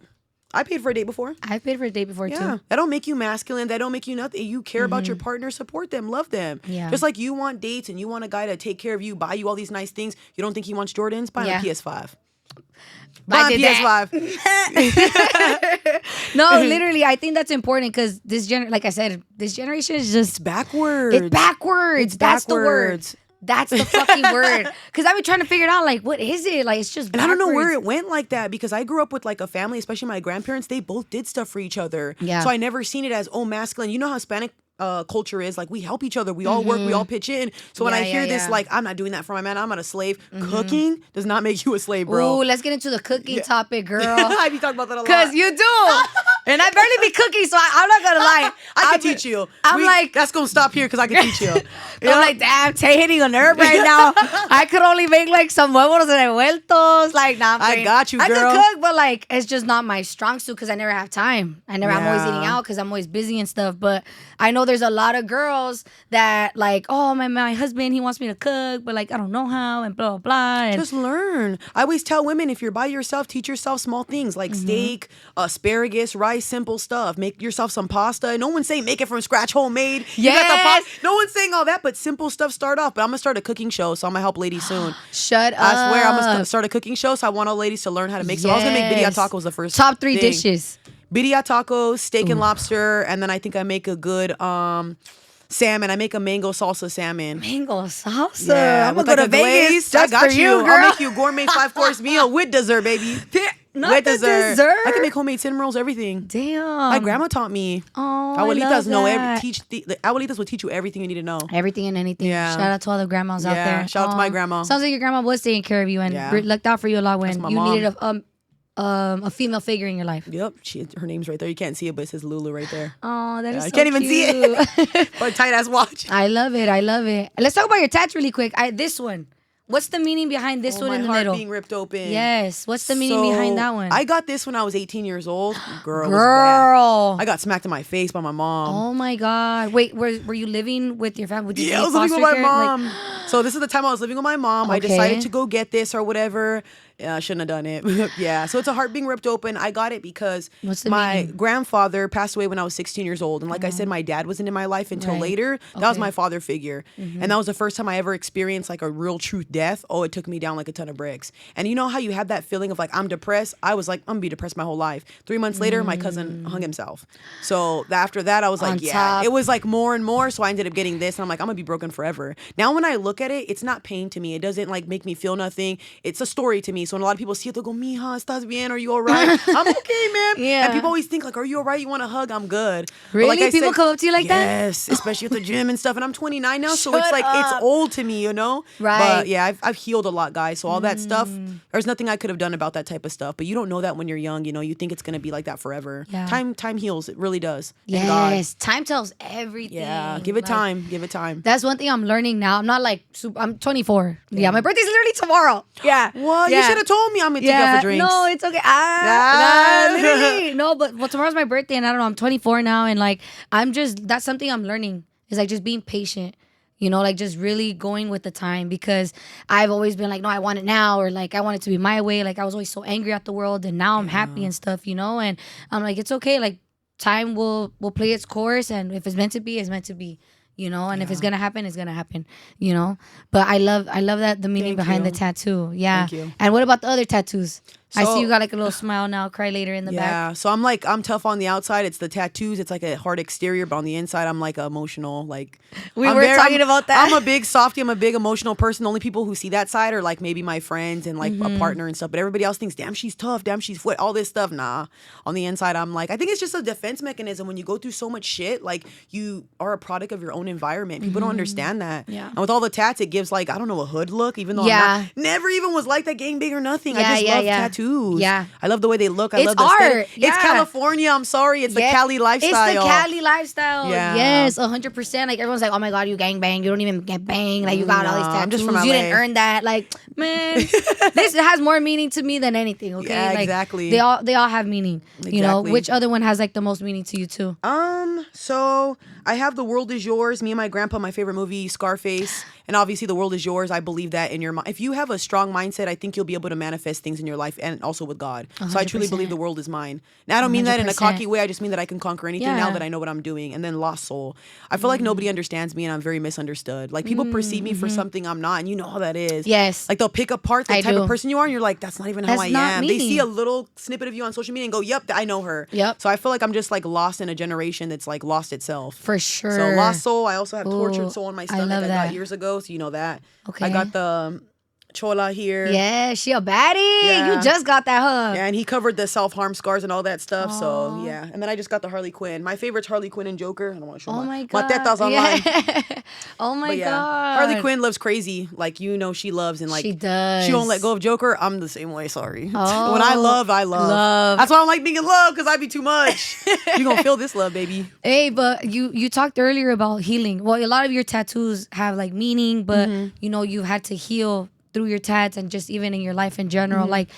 I paid for a date before. I've paid for a date before too. That don't make you masculine. That don't make you nothing. You care about your partner, support them, love them. Yeah. Just like you want dates and you want a guy to take care of you, buy you all these nice things. You don't think he wants Jordans? Buy him a PS5. Buy him PS5. No, literally, I think that's important because like I said, this generation is just backwards. It's backwards. That's the word. That's the fucking word. Because I've been trying to figure it out. Like, what is it? Like, it's just backwards. And I don't know where it went like that, because I grew up with like a family, especially my grandparents. They both did stuff for each other. Yeah. So I never seen it as, oh, masculine. You know how Hispanic culture is, like, we help each other, we all work, we all pitch in. So when I hear this, like, I'm not doing that for my man, I'm not a slave. Cooking does not make you a slave, bro. Ooh, let's get into the cooking topic, girl. I be talking about that a lot. Because you do. And I barely be cooking, so I'm not gonna lie. I can teach you. That's gonna stop here because I can teach you. I'm like, damn, Tay hitting a nerve right now. I could only make like some huevos revueltos. Like, nah, I got you, girl. I could cook, but like, it's just not my strong suit because I never have time. I'm always eating out because I'm always busy and stuff. But I know there's a lot of girls that like, oh, my husband, he wants me to cook, but like, I don't know how and blah, blah, blah. And just learn. I always tell women, if you're by yourself, teach yourself small things like steak, asparagus, rice, simple stuff. Make yourself some pasta. No one's saying make it from scratch, homemade. You got the pasta. No one's saying all that, but simple stuff start off. But I'm going to start a cooking show, so I'm going to help ladies soon. Shut up. I swear I'm going to start a cooking show, so I want all ladies to learn how to make. So I was going to make birria tacos the first Top 3 thing. dishes. Birria tacos, steak and lobster, and then I think I make a good salmon. I make a mango salsa salmon. Mango salsa. Yeah, I'm going to go to Vegas just I got for you. girl. I'll make you a gourmet 5-course meal with dessert, baby. Not with the dessert. I can make homemade cinnamon rolls, everything. Damn. My grandma taught me. Oh, Abuelitas I love that. the abuelitas will teach you everything you need to know. Everything and anything. Yeah. Shout out to all the grandmas out there. Shout out to my grandma. Sounds like your grandma was taking care of you and looked out for you a lot when you needed a female figure in your life. Yep, her name's right there. You can't see it, but it says Lulu right there. Oh, that is so you can't even cute. see it. Or a tight ass watch. I love it. I love it. Let's talk about your tats really quick. This one. What's the meaning behind this one in the my middle? heart being ripped open. Yes. What's the meaning behind that one? I got this when I was 18 years old. Girl. I got smacked in my face by my mom. Oh my God. Wait, were you living with your family? Yeah, I was living with my mom. So this is the time I was living with my mom. Okay. I decided to go get this or whatever. I shouldn't have done it. Yeah. So it's a heart being ripped open. I got it because my grandfather passed away when I was 16 years old. And like I said, my dad wasn't in my life until later. That was my father figure. And that was the first time I ever experienced like a real true death. Oh, it took me down like a ton of bricks. And you know how you have that feeling of like, I'm depressed? I was like, I'm going to be depressed my whole life. 3 months later, my cousin hung himself. So after that, I was like, it was like more and more. So I ended up getting this. And I'm like, I'm going to be broken forever. Now, when I look at it, it's not pain to me. It doesn't like make me feel nothing. It's a story to me. So when a lot of people see it, they'll go, Mija, ¿estás bien? Are you all right? I'm okay, man. Yeah. And people always think like, are you all right? You want a hug? I'm good. Really? Like people come up to you like that? Yes, especially at the gym and stuff. And I'm 29 now, so Shut it's like, it's up. old to me, you know? Right. But yeah, I've healed a lot, guys. So all that stuff, there's nothing I could have done about that type of stuff. But you don't know that when you're young, you know? You think it's going to be like that forever. Yeah. Time heals. It really does. Yes. Time tells everything. Yeah. Give it time. Give it time. That's one thing I'm learning now. I'm not like, I'm 24. Yeah. My birthday's literally tomorrow. Yeah. Well, you should have told me I'm going to take you out for drinks. No, it's okay. Literally. No, but tomorrow's my birthday and I don't know, I'm 24 now and like, that's something I'm learning is like just being patient. You know, like just really going with the time because I've always been like, no, I want it now or like I want it to be my way. Like I was always so angry at the world and now I'm happy and stuff, you know? And I'm like, it's okay. Like time will play its course and if it's meant to be, it's meant to be. You know, and if it's gonna happen, it's gonna happen. You know, but I love that the meaning behind the tattoo. Yeah. Thank you. And what about the other tattoos? I see you got like a little smile now, cry later in the back. Yeah, so I'm tough on the outside. It's the tattoos. It's like a hard exterior, but on the inside, I'm like emotional. Like we were talking about that. I'm a big softie. I'm a big emotional person. The only people who see that side are like maybe my friends and like a partner and stuff. But everybody else thinks, damn, she's tough. Damn, she's what? All this stuff. Nah. On the inside, I'm like, I think it's just a defense mechanism. When you go through so much shit, like you are a product of your own environment. People don't understand that. Yeah. And with all the tats, it gives like, I don't know, a hood look. Even though I'm never even was like that gangbang or nothing. I just love tattoos. Yeah. I love the way they look. I love the art. aesthetic. It's California. I'm sorry. It's the Cali lifestyle. It's the Cali lifestyle. Yeah. Yes, 100%. Like everyone's like, oh my God, you gang bang. You don't even get banged. Like you got all these tattoos. I'm just from LA. You didn't earn that. Like, man, this has more meaning to me than anything. Okay. Yeah, like, exactly. They all have meaning. You know, which other one has like the most meaning to you too? So I have The World Is Yours. Me and my grandpa, my favorite movie, Scarface. And obviously, The World Is Yours. I believe that in your mind. If you have a strong mindset, I think you'll be able to manifest things in your life and also with God. 100%. So I truly believe the world is mine. Now, I don't mean that in a cocky way. I just mean that I can conquer anything now that I know what I'm doing. And then Lost Soul. I feel like nobody understands me and I'm very misunderstood. Like people perceive me for something I'm not. And you know how that is. Yes. Like they'll pick apart the type of person you are and you're like, that's not even how I am. Me. They see a little snippet of you on social media and go, yep, I know her. Yep. So I feel like I'm just like lost in a generation that's like lost itself. For sure. So Lost Soul. I also have Tortured Soul on my stomach. I got years ago. So you know that. Okay. I got the chola here. Yeah, she a baddie. Yeah. You just got that, huh? Yeah, and he covered the self-harm scars and all that stuff. Aw. So, yeah. And then I just got the Harley Quinn. My favorite's Harley Quinn and Joker. I don't want to show Oh my my god. tetas online. Yeah. Oh my But yeah, god. Harley Quinn loves crazy. Like, she loves, and like She does. she won't let go of Joker. I'm the same way, sorry. Oh, when I love, I love. love. That's why I don't like being in love, because I be too much. You gonna feel this love, baby. Hey, but you talked earlier about healing. Well, a lot of your tattoos have like meaning, but you had to heal through your tats and just even in your life in general. Like,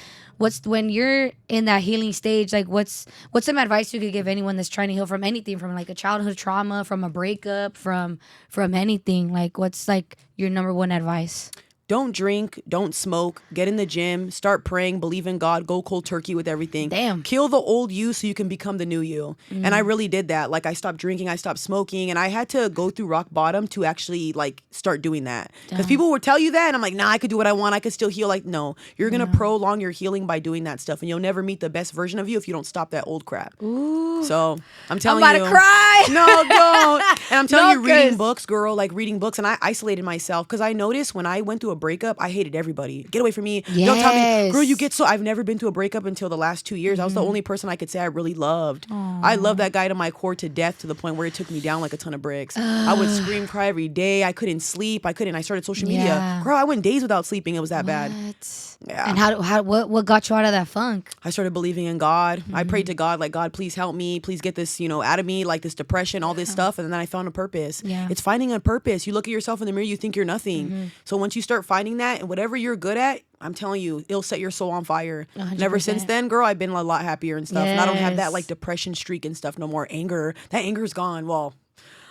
when you're in that healing stage, like what's some advice you could give anyone that's trying to heal from anything, from like a childhood trauma, from a breakup, from anything? Like, what's like your number one advice? Don't drink, don't smoke, get in the gym, start praying, believe in God, go cold turkey with everything. Damn. Kill the old you so you can become the new you. And I really did that. Like, I stopped drinking, I stopped smoking, and I had to go through rock bottom to actually like start doing that. Because people would tell you that, and I'm like, nah, I could do what I want, I could still heal. Like, no, you're gonna prolong your healing by doing that stuff, and you'll never meet the best version of you if you don't stop that old crap. Ooh. So I'm telling you. I'm about to cry. No, don't. And I'm telling you, reading 'cause- books, girl, like reading books. And I isolated myself because I noticed when I went through a breakup, I hated everybody. Get away from me. Don't tell me, Yes. girl, you get so. I've never been through a breakup until the last 2 years. I was the only person I could say I really loved. I love that guy to my core to death, to the point where it took me down like a ton of bricks. I would scream, cry every day. I couldn't sleep. I started social media. Yeah. Girl, I went days without sleeping. It was that bad. What? Yeah. And what got you out of that funk? I started believing in God. I prayed to God, like, God, please help me. Please get this, out of me, like this depression, all this stuff. And then I found a purpose. Yeah. It's finding a purpose. You look at yourself in the mirror, you think you're nothing. So once you start finding that, and whatever you're good at, I'm telling you, it'll set your soul on fire. 100%. And ever since then, girl, I've been a lot happier and stuff. And I don't have that Yes. like depression streak and stuff no more. Anger. That anger's gone. Well,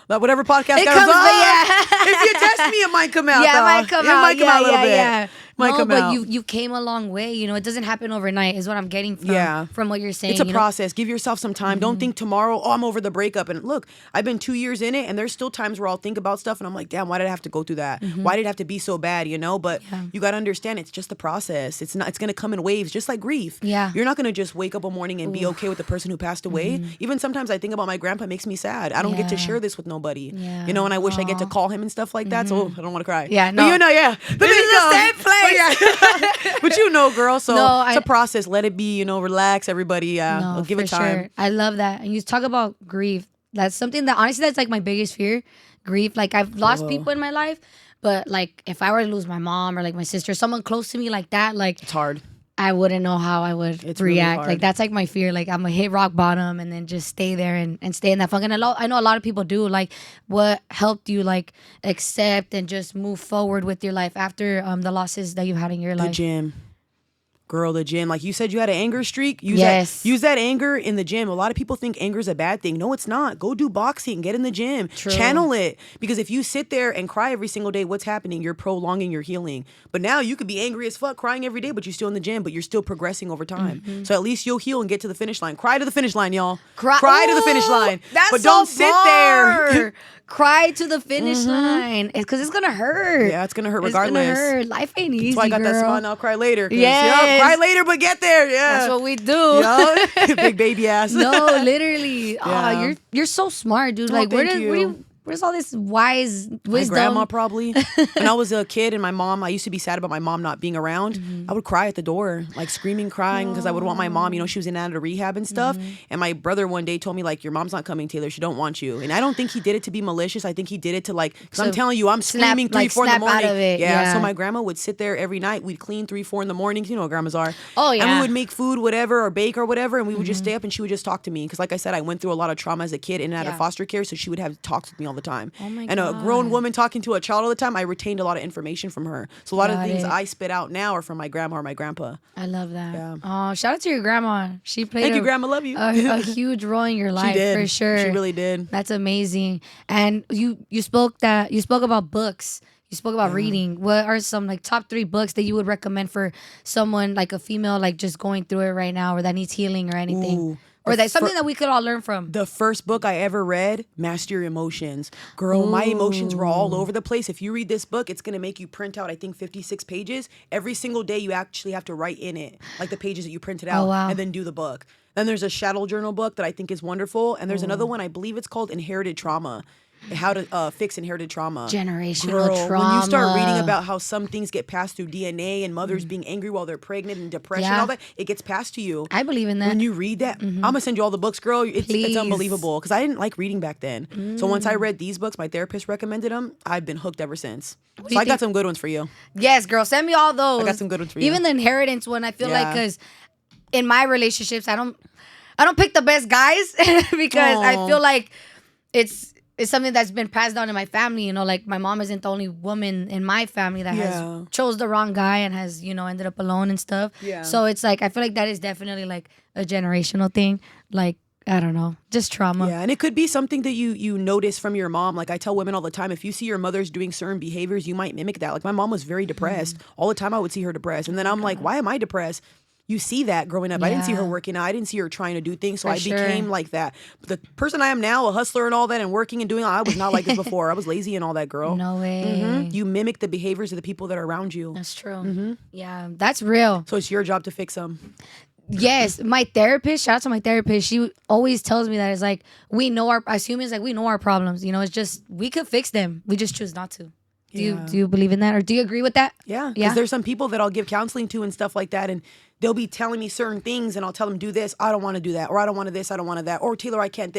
but whatever podcast It got comes, us on, but yeah. if you test me, it might come out. Yeah, it though. might come It out. might come out a little bit. Yeah. Might No, come but out. you came a long way. It doesn't happen overnight, is what I'm getting from, Yeah. from what you're saying. It's a process. Give yourself some time. Don't think tomorrow, I'm over the breakup. And look, I've been 2 years in it, and there's still times where I'll think about stuff and I'm like, damn, why did I have to go through that? Why did it have to be so bad, But you got to understand, it's just the process. It's going to come in waves, just like grief. Yeah. You're not going to just wake up one morning and be okay with the person who passed away. Even sometimes I think about my grandpa, it makes me sad. I don't get to Yeah. share this with nobody. Yeah. And I wish I get to call him and stuff like that. So I don't want to cry. Yeah, But no. yeah. This is the same place. But girl. So No, it's a process. Let it be, relax, everybody. Yeah. No, We'll give it for time. sure. I love that. And you talk about grief. That's something that honestly, that's like my biggest fear. Grief. Like, I've lost people in my life, but like if I were to lose my mom or like my sister, someone close to me like that, like It's hard. I wouldn't know how I would It's really react. hard. Like, that's like my fear. Like, I'm gonna hit rock bottom and then just stay there and stay in that funk. And I know a lot of people do. Like, what helped you like accept and just move forward with your life after the losses that you've had in your The life? gym. Girl, the gym. Like you said, you had an anger streak. Yes. Use that anger in the gym. A lot of people think anger is a bad thing. No, it's not. Go do boxing. Get in the gym. True. Channel it. Because if you sit there and cry every single day, what's happening? You're prolonging your healing. But now you could be angry as fuck, crying every day, but you're still in the gym, but you're still progressing over time. So at least you'll heal and get to the finish line. Cry to the finish line, y'all. Cry to the finish line. That's but so don't sit there. far. Cry to the finish line. It's because it's gonna hurt. Yeah, it's gonna hurt It's gonna regardless. hurt. Life ain't easy. That's why I got that girl. smile now. Cry later. 'Cause, Yes. Cry later, but get there. Yeah. That's what we do. Yo, big baby ass. No, literally. Yeah. You're so smart, dude. Oh, Like, thank you. where's all this wise My wisdom? grandma probably. When I was a kid and my mom, I used to be sad about my mom not being around. I would cry at the door, like screaming, crying, because I would want my mom. She was in and out of rehab and stuff. And my brother one day told me, like, your mom's not coming, Taylor. She don't want you. And I don't think he did it to be malicious. I think he did it to like, because I'm So telling you, I'm snap- screaming 3, like 4 in the snap out morning. of it, Yeah. yeah. So my grandma would sit there every night. We'd clean 3, 4 in the morning. You know what grandmas are. Oh, And yeah. we would make food, whatever, or bake or whatever. And we would just stay up and she would just talk to me. Because like I said, I went through a lot of trauma as a kid and out of Yeah. foster care. So she would have talks with me all the time. Oh my And a God. grown woman talking to a child all the time, I retained a lot of information from her. So a lot of Got the things it. I spit out now are from my grandma or my grandpa. I love that. Yeah. Oh, shout out to your grandma. She played Thank you, Grandma. Love you. a huge role in your life She did. for sure. She really did. That's amazing. And you spoke about books. You spoke about reading. What are some like top 3 books that you would recommend for someone like a female like just going through it right now or that needs healing or anything? Ooh. Or The that's something that we could all learn from. The first book I ever read, Master Your Emotions. Girl, my emotions were all over the place. If you read this book, it's going to make you print out, I think, 56 pages. Every single day, you actually have to write in it, like the pages that you printed out, wow. and then do the book. Then there's a shadow journal book that I think is wonderful. And there's another one, I believe it's called Inherited Trauma. how to fix inherited trauma. Generational trauma. When you start reading about how some things get passed through DNA and mothers being angry while they're pregnant and depression, all that, it gets passed to you. I believe in that. When you read that, I'm gonna send you all the books, girl. It's unbelievable because I didn't like reading back then. So once I read these books, my therapist recommended them. I've been hooked ever since. So I got some good ones for you. Yes, girl. Send me all those. I got some good ones for you. Even the inheritance one, I feel like, because in my relationships, I don't pick the best guys because I feel like it's something that's been passed down in my family. You know, like my mom isn't the only woman in my family that has chose the wrong guy and has, you know, ended up alone and stuff. Yeah. So it's like, I feel like that is definitely like a generational thing. Like, I don't know, just trauma. Yeah, and it could be something that you notice from your mom. Like I tell women all the time, if you see your mother's doing certain behaviors, you might mimic that. Like my mom was very depressed. All the time I would see her depressed. And then I'm like, why am I depressed? You see that growing up. I didn't see her working out. I didn't see her trying to do things. So I became like that. But the person I am now, a hustler and all that and working and doing all, I was not like this before. I was lazy and all that, girl. No way. You mimic the behaviors of the people that are around you. That's true. Yeah, that's real. So it's your job to fix them. Yes, my therapist, shout out to my therapist, she always tells me that it's like, we know as humans, like we know our problems. You know, it's just, we could fix them. We just choose not to. Do you believe in that, or do you agree with that? Yeah, because there's some people that I'll give counseling to and stuff like that, and they'll be telling me certain things, and I'll tell them, do this, I don't want to do that, or I don't want to this, I don't want to that, or Taylor, I can't.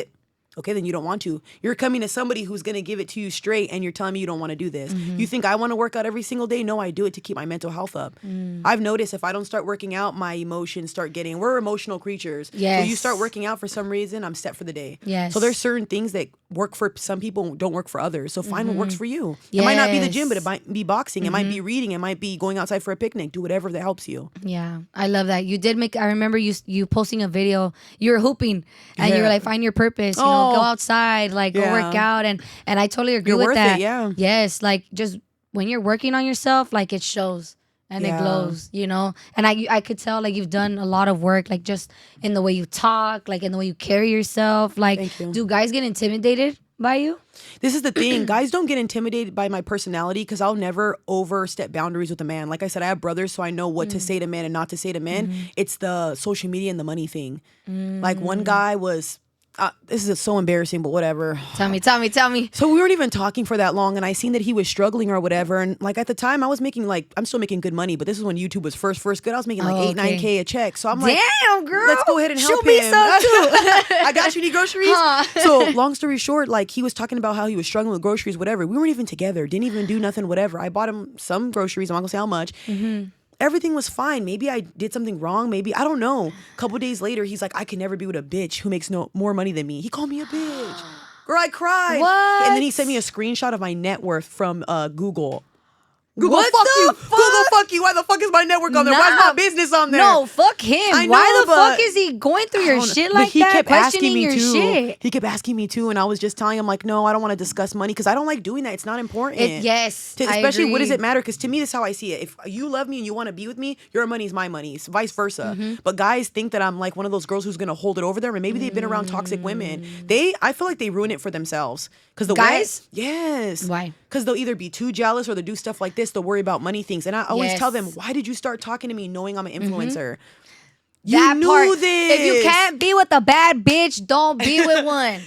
Okay, then you don't want to. You're coming to somebody who's going to give it to you straight, and you're telling me you don't want to do this. You think I want to work out every single day? No, I do it to keep my mental health up. I've noticed if I don't start working out, my emotions start getting, we're emotional creatures. Yes. So you start working out for some reason, I'm set for the day. Yes. So there's certain things that work for some people, don't work for others. So find what works for you. It might not be the gym, but it might be boxing. It might be reading. It might be going outside for a picnic. Do whatever that helps you. Yeah, I love that. You did make, I remember you posting a video, you were hooping, and you were like, find your purpose, you know, go outside, like go work out, and I totally agree with that. Yes, like just when you're working on yourself, like it shows and it glows, you know. And I could tell like you've done a lot of work, like just in the way you talk, like in the way you carry yourself. Like, do guys get intimidated by you? This is the thing. Guys don't get intimidated by my personality because I'll never overstep boundaries with a man. Like I said, I have brothers, so I know what to say to men and not to say to men. It's the social media and the money thing. Like one guy was... this is so embarrassing, but whatever. Tell me. So we weren't even talking for that long, and I seen that he was struggling or whatever. And like at the time, I was making like, I'm still making good money, but this is when YouTube was first good. I was making like 8-9K a check. So I'm like, damn, girl, let's go ahead and help shoot me him. some too. I got you. Need groceries? So long story short, like he was talking about how he was struggling with groceries, whatever. We weren't even together. Didn't even do nothing, whatever. I bought him some groceries. I'm not gonna say how much. Everything was fine. Maybe I did something wrong. Maybe, I don't know. A couple days later, he's like, I can never be with a bitch who makes more money than me. He called me a bitch. Girl, I cried. What? And then he sent me a screenshot of my net worth from Google. What fuck the you. fuck? Google, fuck you. Why the fuck is my network on there? Why is my business on there? No, fuck him. I know, Why the but fuck is he going through your shit like he that? kept asking Questioning me your too. shit. He kept asking me too, and I was just telling him like, no, I don't want to discuss money because I don't like doing that. It's not important. Especially, what does it matter? Because to me, this is how I see it. If you love me and you want to be with me, your money is my money. It's vice versa. But guys think that I'm like one of those girls who's gonna hold it over them, and maybe they've been around toxic women. I feel like they ruin it for themselves. Because the guys, yes, why? Because they'll either be too jealous or they'll do stuff like this. They'll worry about money things, and I always tell them, why did you start talking to me knowing I'm an influencer? You knew this. If you can't be with a bad bitch, don't be with one. I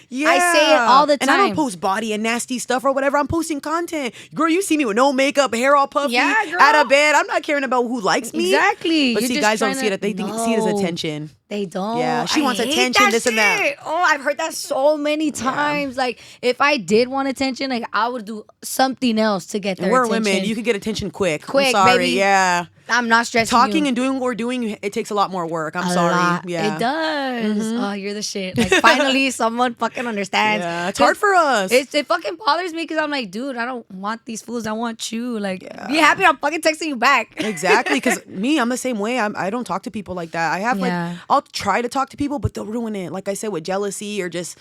say it all the time. And I don't post body and nasty stuff or whatever. I'm posting content. Girl, you see me with no makeup, hair all puffy, out of bed. I'm not caring about who likes me. Exactly. But see, guys don't see it. They see it as attention. They don't. Yeah, she wants attention, this and that. Oh, I've heard that so many times. Like, if I did want attention, like, I would do something else to get their attention. We're women. You can get attention quick. Quick, I'm sorry. baby. Yeah. I'm not stressing Talking you. and doing what we're doing, it takes a lot more work. I'm a sorry. Lot. Yeah. It does. Oh, you're the shit. Like, finally, someone fucking understands. Yeah, it's hard for us. It fucking bothers me because I'm like, dude, I don't want these fools. I want you. Like, be happy I'm fucking texting you back. Exactly. Because me, I'm the same way. I don't talk to people like that. I have I'll try to talk to people, but they'll ruin it. Like I said, with jealousy or just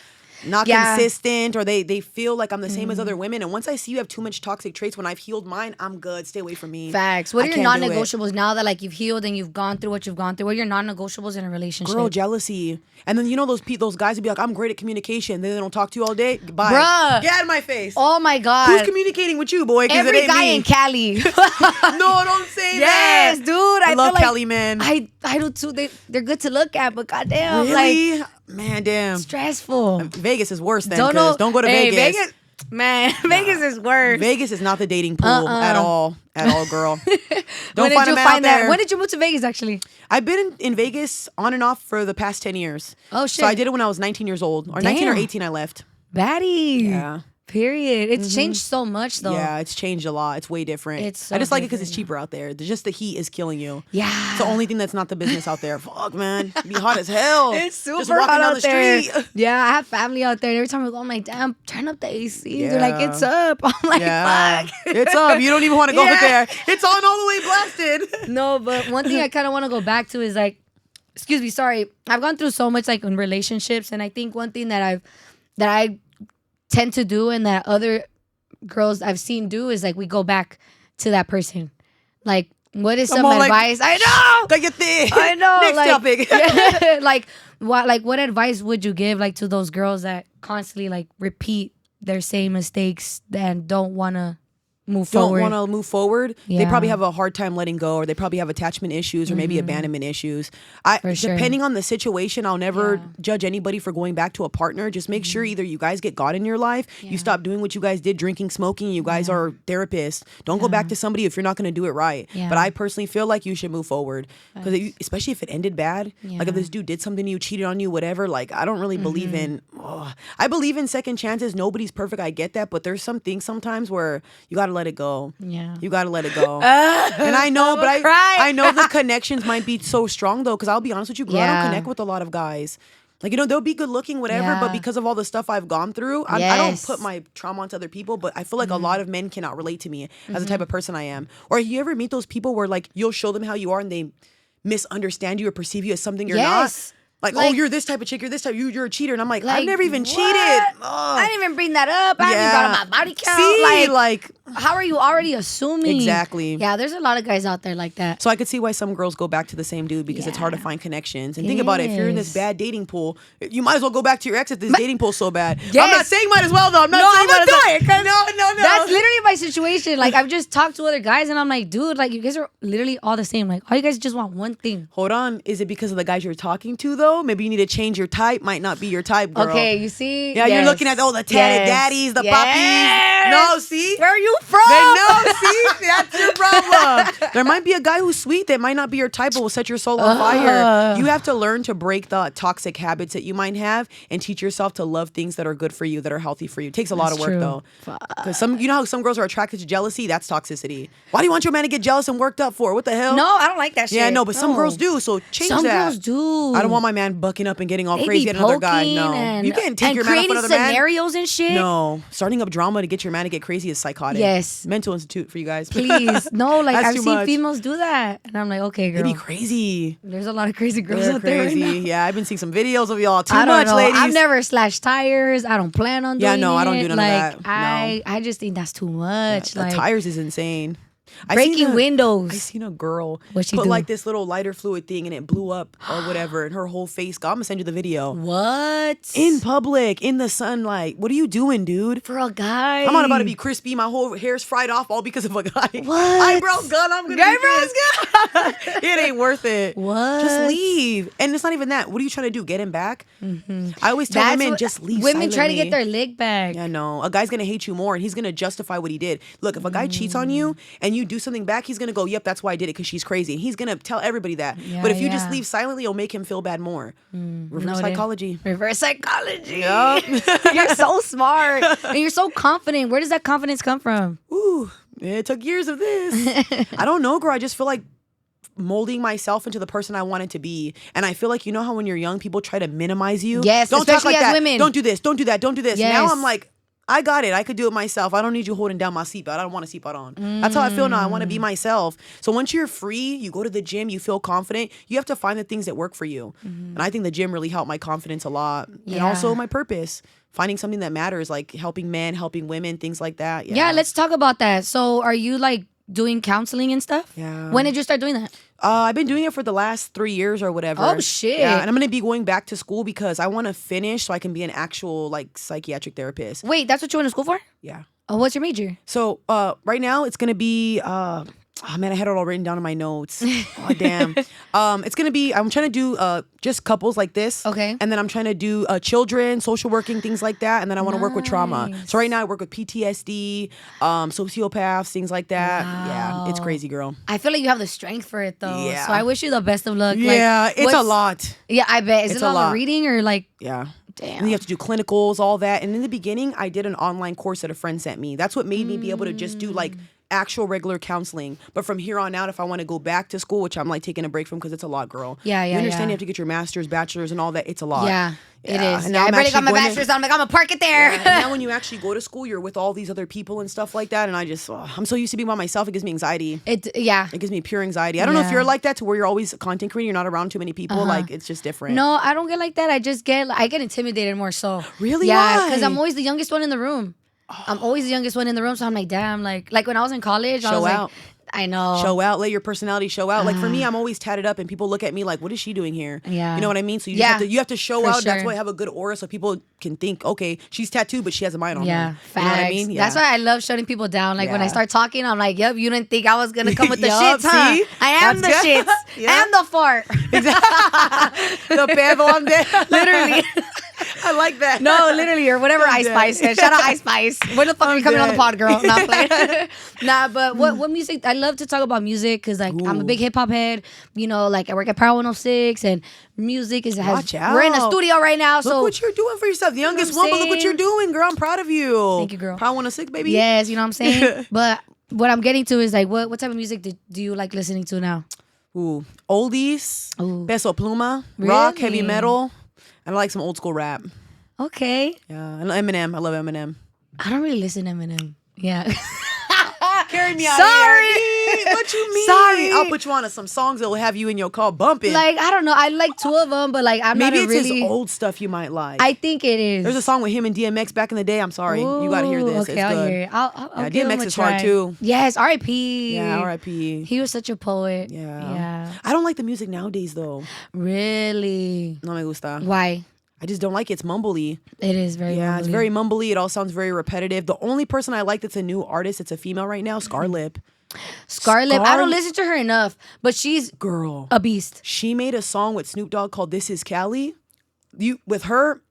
not consistent, or they feel like I'm the same as other women. And once I see you have too much toxic traits, when I've healed mine, I'm good. Stay away from me. Facts. What are your non-negotiables now that like you've healed and you've gone through what you've gone through? What are your non-negotiables in a relationship? Girl, jealousy. And then you know those guys would be like, I'm great at communication. Then they don't talk to you all day. Bye. Bruh. Get out of my face. Oh my God. Who's communicating with you, boy? Every guy in Cali. No, don't say that. Yes, dude. I love feel like Cali, man. I do too. They're good to look at, but goddamn, really? like, man, damn. Stressful. Vegas is worse than, don't go to Vegas. Man, Vegas is worse. Vegas is not the dating pool at all, girl. When Don't did you find a man out find that? there. When did you move to Vegas, actually? I've been in Vegas on and off for the past 10 years. Oh, shit. So I did it when I was 19 years old. Or 19 or Damn. 18 I left. Baddie. Yeah. Period. It's changed so much, though. Yeah, it's changed a lot. It's way different. It's so I just like it because it's different cheaper out there. Just the heat is killing you. Yeah. It's the only thing that's not the business out there. Fuck, man. It'd be hot as hell. It's super just walking hot down out the there. street. Yeah, I have family out there. Every time I go, I'm like, damn, turn up the AC. They're like, Yeah. it's up. I'm like, Yeah. fuck. It's up. You don't even want to go Yeah. there. It's on all the way blasted. No, but one thing I kind of want to go back to is like, excuse me, sorry. I've gone through so much like in relationships, and I think one thing that I tend to do and that other girls I've seen do is like we go back to that person. Like, what is some I'm all like, advice? I know. Cállate. I know. Next like, topic. yeah, what advice would you give like to those girls that constantly like repeat their same mistakes and don't want to move Don't forward? want to move forward. They Yeah. probably have a hard time letting go, or they probably have attachment issues, or maybe abandonment issues. For sure. Depending on the situation, I'll never judge anybody for going back to a partner. Just make sure either you guys get God in your life, you stop doing what you guys did, drinking, smoking, you guys are therapists. Don't go back to somebody if you're not going to do it right. Yeah. But I personally feel like you should move forward, because especially if it ended bad, like if this dude did something to you, cheated on you, whatever. Like, I don't really believe in. I believe in second chances. Nobody's perfect. I get that, but there's some things sometimes where you got to let it go. Yeah. You gotta let it go. And I know, but I know the connections might be so strong though, because I'll be honest with you, girl, I Yeah. don't connect with a lot of guys. Like, they'll be good looking, whatever, Yeah. but because of all the stuff I've gone through, I don't Yes. put my trauma onto other people, but I feel like a lot of men cannot relate to me as the type of person I am. Or you ever meet those people where like you'll show them how you are and they misunderstand you or perceive you as something you're Yes. not? Like, Like- oh, you're this type of chick, you're this type, you're a cheater. And I'm like, Like, I've never even what? cheated. I didn't even bring that up. I haven't even brought up my body count. See, like how are you already assuming? Exactly. Yeah, there's a lot of guys out there like that. So I could see why some girls go back to the same dude, because it's hard to Yeah. find connections. And It think about it, if you're in this is. bad dating pool, you might as well go back to your ex if this dating pool's so bad. I'm Yes. not saying might as well though. I'm not No, saying I'm might gonna as do it, 'cause well. No. That's literally my situation. Like, I've just talked to other guys and I'm like, dude, like, you guys are literally all the same. Like, all you guys just want one thing. Hold on. Is it because of the guys you're talking to though? Maybe you need to change your type. Might not be your type, girl. Okay, you see? Yeah, you're Yes. looking at the tatted Yes. daddies, the Yes. puppies. No, see? Where are you from? They know, see? That's your problem. There might be a guy who's sweet that might not be your type, but will set your soul on fire. You have to learn to break the toxic habits that you might have and teach yourself to love things that are good for you, that are healthy for you. It takes a lot of That's work true. though. Because you know how some girls are attracted to jealousy? That's toxicity. Why do you want your man to get jealous and worked up for? What the hell? No, I don't like that shit. Yeah, no, but some girls do. So change Some that. girls do. I don't want my man bucking up and getting all They crazy be at another guy. poking No, and, you can't take and your man off creating another man. scenarios and shit. No, starting up drama to get your man to get crazy is psychotic. Yes. Mental institute for you guys. Please. No, like That's I've too seen much. females do that. And I'm like, okay, They girl. be crazy. There's a lot of crazy girls They're out there right crazy. now. Yeah, I've been seeing some videos of y'all. Too I don't much, know. ladies. I've never slashed tires. I don't plan on doing Yeah, no, it. I don't do none of like, that. No. I just think that's too much. The like tires is insane. breaking windows. I seen a girl What'd she put do? like this little lighter fluid thing and it blew up or whatever, and her whole face. I'm gonna send you the video. What? In public, in the sunlight. What are you doing, dude? For a guy. I'm not about to be crispy. My whole hair's fried off all because of a guy. What? Eyebrows gone. I'm gonna Eyebrows gone. It ain't worth it. What? Just leave. And it's not even that. What are you trying to do? Get him back? I always tell That's women, what- just leave. Women try to get silently. their leg back. Yeah, no. A guy's gonna hate you more, and he's gonna justify what he did. Look, if a guy cheats on you and you do something back, he's gonna go, "Yep, that's why I did it, because she's crazy." And he's gonna tell everybody that. Yeah, but if you just yeah. leave silently, it'll make him feel bad more. Reverse Noted. psychology. Reverse psychology. Yup. You're so smart. And you're so confident. Where does that confidence come from? Ooh, it took years of this. I don't know, girl. I just feel like molding myself into the person I wanted to be. And I feel like, you know how when you're young, people try to minimize you? Yes, don't talk especially like as that. women. Don't do this. Don't do that. Don't do this. Now Yes. I'm like, I got it. I could do it myself. I don't need you holding down my seatbelt. I don't want a seatbelt on. That's how I feel now. I want to be myself. So once you're free, you go to the gym, you feel confident, you have to find the things that work for you. And I think the gym really helped my confidence a lot. And Yeah. also my purpose. Finding something that matters, like helping men, helping women, things like that. Yeah, let's talk about that. So are you like doing counseling and stuff? Yeah. When did you start doing that? I've been doing it for the last 3 years or whatever. Oh, shit. Yeah, and I'm gonna be going back to school because I want to finish so I can be an actual like psychiatric therapist. Wait, that's what you went to school for? Yeah. Oh, what's your major? So right now it's gonna be Oh man, I had it all written down in my notes. Oh damn. It's gonna be. I'm trying to do just couples like this. Okay. And then I'm trying to do children, social working, things like that. And then I want to work with trauma. So right now I work with PTSD, sociopaths, things like that. Wow. Yeah, it's crazy, girl. I feel like you have the strength for it though. Yeah. So I wish you the best of luck. Yeah, like, it's a lot. Yeah, I bet. Is It's it a a lot lot. of reading or like? Yeah. Damn. And you have to do clinicals, all that. And in the beginning, I did an online course that a friend sent me. That's what made me be able to just do like actual regular counseling. But from here on out, if I want to go back to school, which I'm like taking a break from because it's a lot, girl. Yeah, You understand yeah. you have to get your master's, bachelor's, and all that. It's a lot. Yeah, it is. And Yeah, now I I'm already got actually my going to- bachelor's on. I'm like, I'm gonna park it there. Yeah, and now when you actually go to school, you're with all these other people and stuff like that. And I just, I'm so used to being by myself. It gives me anxiety. It gives me pure anxiety. I don't know if Yeah. you're like that to where you're always a content creator, you're not around too many people. Like, it's just different. No, I don't get like that. I get intimidated more so. Really? Yeah, Why? because I'm always the youngest one in the room. I'm always the youngest one in the room, so I'm like, damn, like when I was in college, I Show was out. like, I know. Show out, let your personality show out. Like for me, I'm always tatted up and people look at me like, what is she doing here? Yeah. You know what I mean? So you, Yeah. just have to show For out. That's sure. why I have a good aura so people can think, okay, she's tattooed, but she has a mind on Yeah, her. facts. You know what I mean? Yeah. That's why I love shutting people down. Like when I Yeah. start talking, I'm like, yep, you didn't think I was gonna come with the Yup, shits, huh? see? I am That's the good. shits. Yeah. And the fart. the pedo, I'm dead. Literally. I like that. No, literally, or whatever I'm Ice dead. Spice said. Shout out Ice Spice. When the fuck are you coming on the dead. pod, girl? Not playing. Nah, but what music? I love to talk about music because like I'm a Ooh. big hip hop head. You know, like I work at Power 106 and music is Watch out. we're in the studio right now. Look So what you're doing for yourself. The youngest what I'm one, but look what you're saying? doing, girl. I'm proud of you. Thank you, girl. Proud 106, baby. yes, you know what I'm saying. But what I'm getting to is like what type of music do you like listening to now? Ooh. Oldies, Ooh. Peso Pluma, rock, Really? heavy metal, and I like some old school rap. Okay, Yeah, and Eminem. I love Eminem. I don't really listen to Eminem. Yeah. Carry me out of here. What you mean? Sorry. I'll put you on to some songs that will have you in your car bumping. Like I don't know. I like two of them, but like I'm Maybe not it's really. his old stuff you might like. I think it is. There's a song with him and DMX back in the day. I'm sorry. You got to hear Ooh, this. Okay, it's I'll good. hear it. I'll Yeah, give him DMX a is hard, try. too. Yes, R.I.P. Yeah, R.I.P. He was such a poet. Yeah. Yeah. I don't like the music nowadays, though. Really? No me gusta. Why? I just don't like it. It's mumbly. It is very. Yeah, it's mumbly. very mumbly. It all sounds very repetitive. The only person I like that's a new artist, it's a female right now, Scarlett. Scarlett. I don't listen to her enough, but she's Girl. a beast. She made a song with Snoop Dogg called "This Is Cali." With her.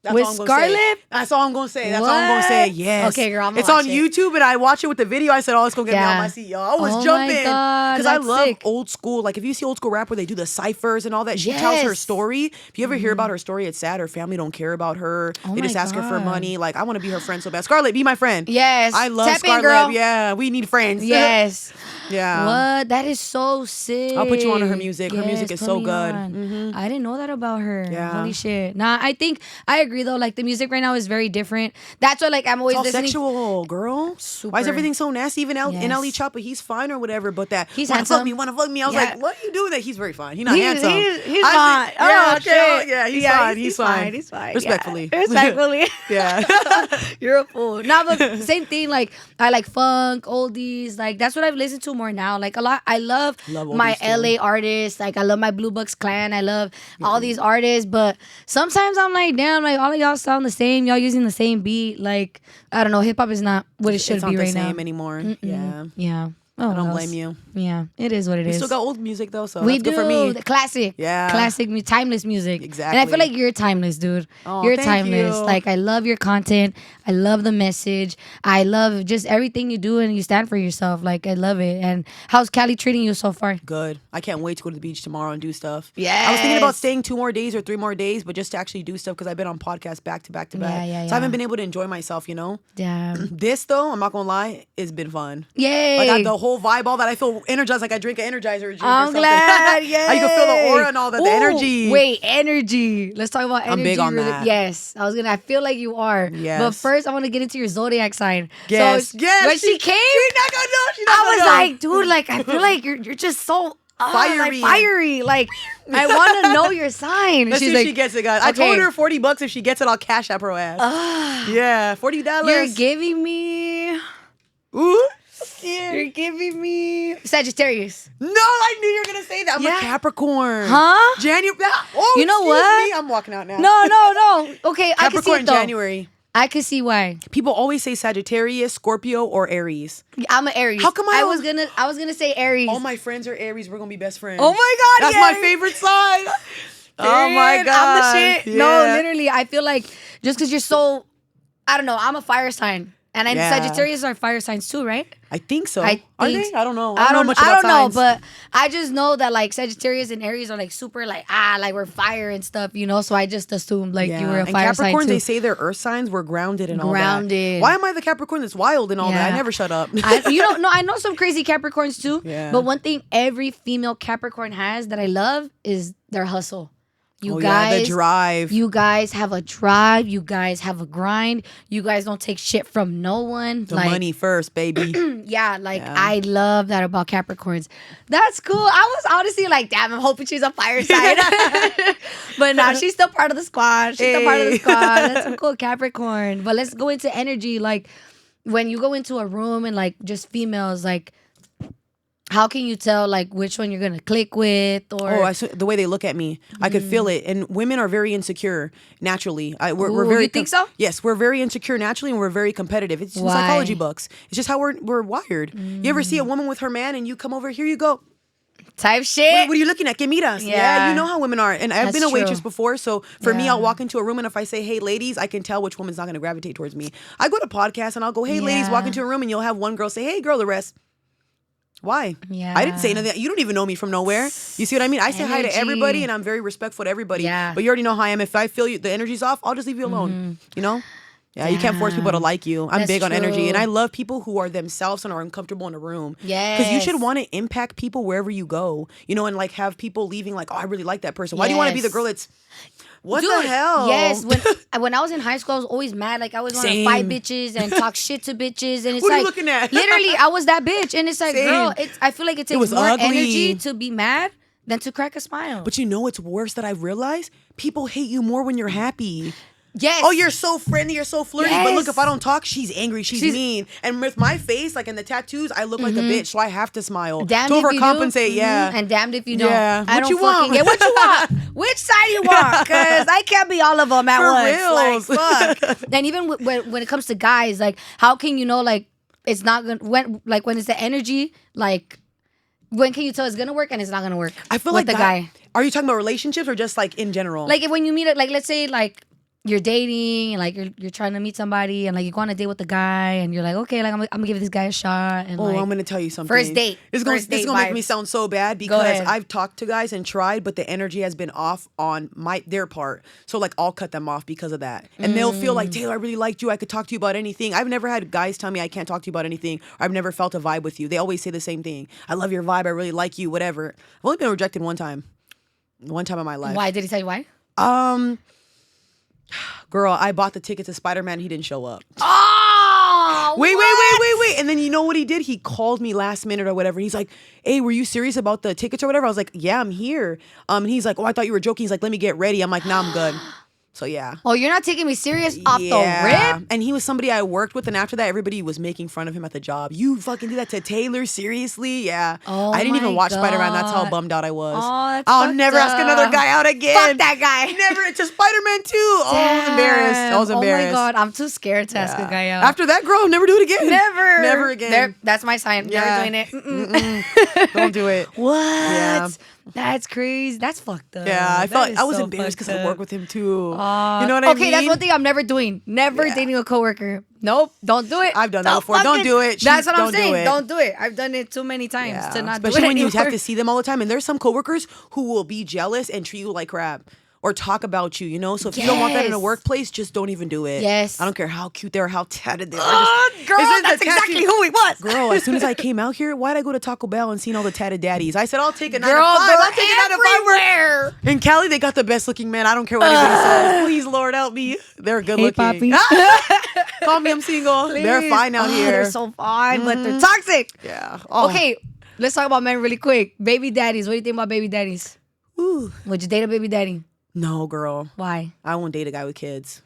That's With all I'm gonna say. Scarlett? That's all I'm gonna say. That's all I'm gonna say. What? Yes. Okay, girl, I'm gonna It's on watch it. YouTube, and I watch it with the video. I said, "Oh, it's gonna get me Yeah. out my seat, y'all." I was Oh my jumping God, because I that's love sick. old school. Like if you see old school rap where they do the ciphers and all that, she tells her Yes. story. If you ever hear about her story, it's sad. Her family don't care about her. Oh They just my ask her for God. money. Like I want to be her friend so bad. Scarlett, be my friend. Yes. I love Tap in, Scarlett. girl. Yeah, we need friends. Yes. Yeah. What? That is so sick. I'll put you on to her music. Her Yes, music is put so me good. on. I didn't know that about her. Yeah. Holy shit. Nah, I think I agree though. Like the music right now is very different. That's why like I'm always It's all listening. sexual, girl. Why is Super. everything so nasty? Even in Yes. LE Choppa, he's fine or whatever, but that He's wanna handsome. fuck me, wanna fuck me. I was Yeah. like, what are you doing? That he's very fine. He's not He's- handsome. he's I fine. think- yeah, Oh, okay. shit. Yeah, he's Yeah, fine. He's fine. He's fine. Respectfully. Yeah. Respectfully. Yeah. You're a fool. Nah, but same thing. Like I like funk, oldies. Like that's what I've listened to more now. Like a lot. I love Love my oldies, too. LA artists. Like I love my Blue Bucks Clan. I love all these artists. But sometimes I'm like, damn, like all of y'all sound the same. Y'all using the same beat. Like I don't know. Hip hop is not what it should It's be not the right now. same anymore. Yeah. Yeah. Oh, I don't what blame else? you. Yeah, it is what it We is. still got old music though, so We that's do good for me. the classic, Yeah. classic, timeless music. Exactly. And I feel like you're timeless, dude. Oh, You're thank timeless. you. Like I love your content. I love the message. I love just everything you do and you stand for yourself. Like I love it. And how's Cali treating you so far? Good. I can't wait to go to the beach tomorrow and do stuff. Yeah. I was thinking about Yes. staying 2 more days or 3 more days, but just to actually do stuff because I've been on podcasts back to back to back. Yeah, So I haven't been able to enjoy myself, you know? Damn. This though, I'm not gonna lie, it's been fun. Yay. Like the whole vibe, all that I feel energized, like I drink an Energizer drink or I'm something. glad. Yeah. How you can feel the aura and all that, the Ooh, energy. Wait, energy. Let's talk about energy. I'm big on really. that. Yes. I feel like you are. Yes. But first I want to get into your zodiac sign. Yes. So Yes. when she came, She's not gonna know. She's not I gonna was know. like, dude, like I feel like you're just so Fiery. fiery. Like I want to know your sign. Let's She's see like, if she gets it, guys. I okay. told her $40 if she gets it, I'll cash up her ass. Yeah, $40. You're giving me. Ooh. You're giving me Sagittarius. No, I knew you were gonna say that. I'm Yeah. a Capricorn. Huh? January. Oh, You know excuse what? me. I'm walking out now. No. Okay, I can see Capricorn it though. January. I could see why. People always say Sagittarius, Scorpio, or Aries. I'm an Aries. How come I was gonna say Aries. All my friends are Aries. We're gonna be best friends. Oh my God, that's my favorite sign. Oh my God, I'm the shit. Yeah. No, literally, I feel like just because you're so, I don't know. I'm a fire sign, and Sagittarius are fire signs too, right? I think so. Are they? I don't know. I don't know much about signs. know, but I just know that like Sagittarius and Aries are like super like like we're fire and stuff, you know. So I just assumed like you were a fire sign too. Capricorns, they say they're earth signs. We're grounded and all that. Grounded. Why am I the Capricorn that's wild and all that? I never shut up. I know some crazy Capricorns too. Yeah. But one thing every female Capricorn has that I love is their hustle. You guys, yeah, the drive. You guys have a drive. You guys have a grind. You guys don't take shit from no one. The money first, baby. I love that about Capricorns. That's cool. I was honestly like, damn, I'm hoping she's a fire sign. But nah, she's still part of the squad. That's a cool Capricorn. But let's go into energy. Like when you go into a room and like just females, like how can you tell like which one you're gonna click with? Or the way they look at me, I could feel it. And women are very insecure naturally. We're very. You think so? Yes, we're very insecure naturally, and we're very competitive. It's psychology books. It's just how we're wired. You ever see a woman with her man, and you come over, here you go, type shit. What are you looking at? Que miras? Yeah, you know how women are. And I've been a waitress before, so for me, I'll walk into a room, and if I say, "Hey, ladies," I can tell which woman's not going to gravitate towards me. I go to podcasts, and I'll go, "Hey, ladies," walk into a room, and you'll have one girl say, "Hey, girl," the rest. Why? Yeah. I didn't say anything. You don't even know me from nowhere. You see what I mean? I say hi to everybody, and I'm very respectful to everybody. Yeah. But you already know how I am. If I feel the energy's off, I'll just leave you alone. You know? Yeah, you can't force people to like you. I'm big on energy. And I love people who are themselves and are uncomfortable in a room. Yes. Because you should want to impact people wherever you go. You know, and like have people leaving like, oh, I really like that person. Why do you want to be the girl that's... What the hell? Yes, when I was in high school, I was always mad. Like I always want to fight bitches and talk shit to bitches, and it's what like are you looking at? literally, I was that bitch, and it's like, girl, I feel like it takes more ugly. energy to be mad than to crack a smile. But you know what's worse that I've realized? People hate you more when you're happy. Yes. Oh, you're so friendly, you're so flirty. Yes. But look, if I don't talk, she's angry, she's mean. And with my face, like in the tattoos, I look like a bitch, so I have to smile. Damned to if you overcompensate, do. And damned if you don't. Yeah. I What don't you want? fucking get what you want. Which side you want? Because I can't be all of them at once. For Like, fuck. And even when it comes to guys, like, how can you know, like, it's not gonna when it's the energy, like, when can you tell it's gonna work and it's not gonna work? I feel with like the guy. Are you talking about relationships or just like in general? Like when you meet it, like let's say like you're dating and like you're trying to meet somebody and like you go on a date with the guy and you're like, okay, like I'm gonna give this guy a shot. And I'm gonna tell you something. First date. This is gonna make me sound so bad because I've talked to guys and tried, but the energy has been off on their part. So like I'll cut them off because of that. And they'll feel like, Taylor, I really liked you. I could talk to you about anything. I've never had guys tell me I can't talk to you about anything, or I've never felt a vibe with you. They always say the same thing. I love your vibe. I really like you, whatever. I've only been rejected one time. One time in my life. Why? Did he tell you why? Girl, I bought the ticket to Spider-Man. He didn't show up. Oh, Wait. And then you know what he did? He called me last minute or whatever. He's like, hey, were you serious about the tickets or whatever? I was like, yeah, I'm here. And he's like, oh, I thought you were joking. He's like, let me get ready. I'm like, nah, I'm good. So yeah. Oh, you're not taking me serious off the rip? And he was somebody I worked with, and after that, everybody was making fun of him at the job. You fucking did that to Taylor? Seriously? Yeah. Oh, I didn't even watch God. Spider-Man. That's how bummed out I was. Oh, that's I'll never ask another guy out again. Fuck that guy. Never. It's a Spider-Man 2. Oh, I was embarrassed. I was embarrassed. Oh my God. I'm too scared to ask a guy out. After that, girl, never do it again. Never again. That's my sign. Yeah. Never doing it. Don't do it. What? Yeah. That's crazy. That's fucked up. Yeah, I was so embarrassed because I work with him too. You know what I mean? Okay, that's one thing I'm never doing. Never dating a coworker. Nope, don't do it. I've done that before. Don't do it. That's what I'm saying. Don't do it. I've done it too many times to not do it. Especially when you anymore. have to see them all the time. And there's some coworkers who will be jealous and treat you like crap. Or talk about you, you know? So if you don't want that in a workplace, just don't even do it. Yes. I don't care how cute they are, how tatted they are. Girl, that's exactly who he was. Girl, as soon as I came out here, why'd I go to Taco Bell and seen all the tatted daddies? I said, I'll take a 9 to 5. I'll take a 9 to 5. In Cali, they got the best looking man. I don't care what anybody says. Please, Lord, help me. They're good looking. Call me, I'm single. Please. They're fine out here. They're so fine, but they're toxic. Yeah. Okay, let's talk about men really quick. Baby daddies. What do you think about baby daddies? Ooh. Would you date a baby daddy? No, girl. Why? I won't date a guy with kids.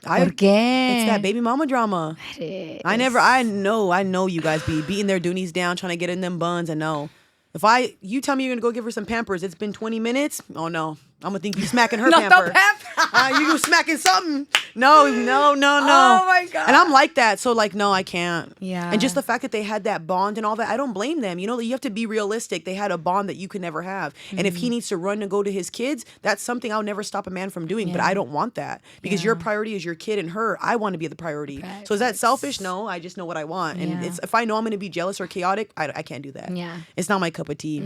¿Por qué? It's that baby mama drama. I know you guys be beating their doonies down, trying to get in them buns, and no. If you tell me you're gonna go give her some Pampers, it's been 20 minutes. Oh no, I'm gonna think you smacking her pamper. Not the pamper. You smacking something. No. Oh my God. And I'm like that. So like, no, I can't. Yeah. And just the fact that they had that bond and all that, I don't blame them. You know, you have to be realistic. They had a bond that you could never have. And if he needs to run and go to his kids, that's something I'll never stop a man from doing. But I don't want that because your priority is your kid and her. I want to be the priority. Right. So is that selfish? No, I just know what I want. And it's if I know I'm going to be jealous or chaotic, I can't do that. Yeah. It's not my cup of tea.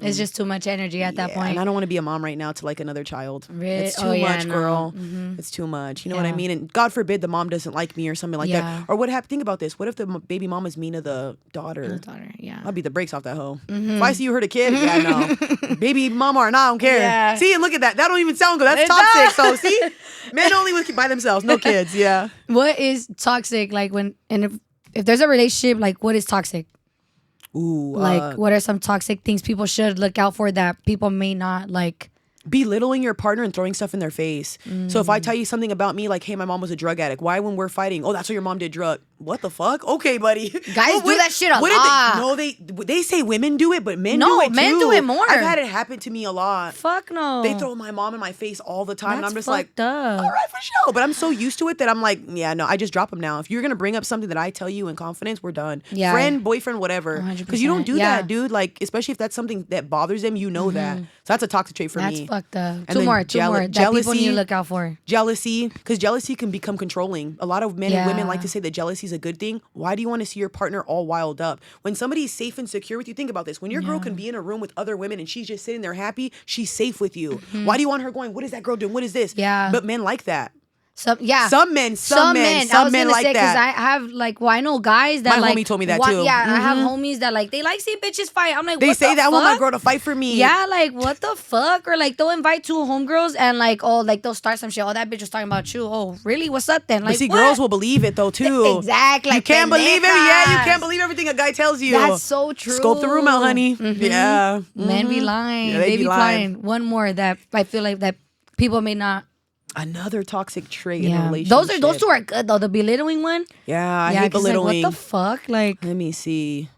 It's just too much energy at that point. And I don't want to be a mom right now to like another child. Really? It's too much, girl. It's too much. You know what I mean? And God forbid the mom doesn't like me or something like that. Or what happened? Think about this. What if the baby mom is mean to the daughter? I'll beat the brakes off that hoe. If I see you hurt a kid, no. Baby mama or not, I don't care. Yeah. See, and look at that. That don't even sound good. That's toxic. So see, men only by themselves, no kids. Yeah. What is toxic? Like if there's a relationship, like what is toxic? Ooh. Like what are some toxic things people should look out for that people may not like? Belittling your partner and throwing stuff in their face. So if I tell you something about me, like, hey, my mom was a drug addict. Why when we're fighting? Oh, that's what your mom did drug. What the fuck? Okay, buddy. Guys do that shit a lot. They say women do it, but men do it too. Men do it more. I've had it happen to me a lot. Fuck no. They throw my mom in my face all the time, and I'm just like, up. all right, for sure. But I'm so used to it that I'm like, yeah, no, I just drop them now. If you're gonna bring up something that I tell you in confidence, we're done. Yeah. Friend, boyfriend, whatever. 100%. Because you don't do that, dude. Like, especially if that's something that bothers them, you know that. So that's a toxic trait for me. That's fucked up. And Two then more that people need to look out for. Jealousy, because jealousy can become controlling. A lot of men and women like to say that jealousy is a good thing. Why do you want to see your partner all wild up? When somebody's safe and secure with you, think about this. When your girl can be in a room with other women and she's just sitting there happy, she's safe with you. Why do you want her going, what is that girl doing? What is this? Yeah. But men like that. Some men I was men like say, that. because I have I know guys that My homie told me that too. Yeah, I have homies that they like see bitches fight. I'm like, they what say the that I fuck? want my girl to fight for me. Yeah, like what the fuck? Or like they'll invite two homegirls and they'll start some shit. Oh, that bitch was talking about you. Oh, really? What's up then? Like, but see, what? girls will believe it though too. Exactly. You can't believe it. Yeah, you can't believe everything a guy tells you. That's so true. Scope the room out, honey. Yeah. Men be lying. Yeah, they be lying. One more that I feel like that people may not. Another toxic trait in a relationship. Those two are good though. The belittling one. Yeah, I hate belittling. What the fuck? Like, let me see.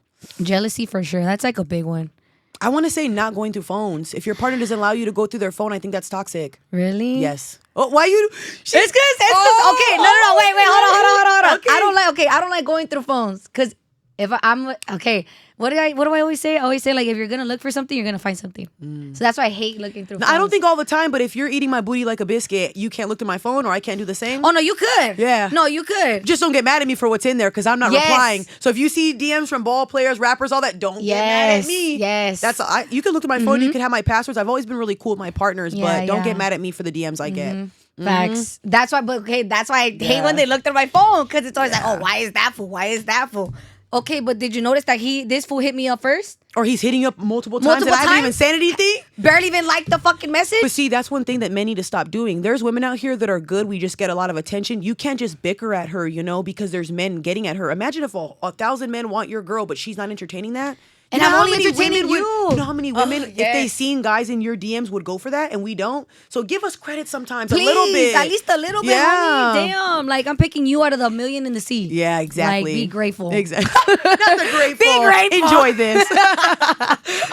Jealousy for sure. That's like a big one. I want to say not going through phones. If your partner doesn't allow you to go through their phone, I think that's toxic. Really? Yes. Oh, why you? It's because okay. No. Wait. Hold on. Okay. I don't like going through phones because if I'm okay. What do I always say? I always say if you're gonna look for something, you're gonna find something. So that's why I hate looking through phones. I don't think all the time, but if you're eating my booty like a biscuit, you can't look through my phone, or I can't do the same. Oh no, you could. Yeah. No, you could. Just don't get mad at me for what's in there because I'm not replying. So if you see DMs from ball players, rappers, all that, don't get mad at me. Yes. That's you can look through my phone. You can have my passwords. I've always been really cool with my partners, but don't get mad at me for the DMs I get. Facts. That's why. But okay, that's why I hate when they look through my phone because it's always like, oh, why is that fool? Why is that fool? Okay, but did you notice that this fool hit me up first? Or he's hitting you up multiple times and I haven't even said anything? Barely even liked the fucking message? But see, that's one thing that men need to stop doing. There's women out here that are good. We just get a lot of attention. You can't just bicker at her, because there's men getting at her. Imagine if 1,000 men want your girl, but she's not entertaining that. And I'm only entertaining you. You know how many women, if they seen guys in your DMs, would go for that, and we don't? So give us credit sometimes, please, a little bit. At least a little bit, homie. Damn. I'm picking you out of the million in the sea. Yeah, exactly. Be grateful. Exactly. Not the grateful. Be grateful. Enjoy this.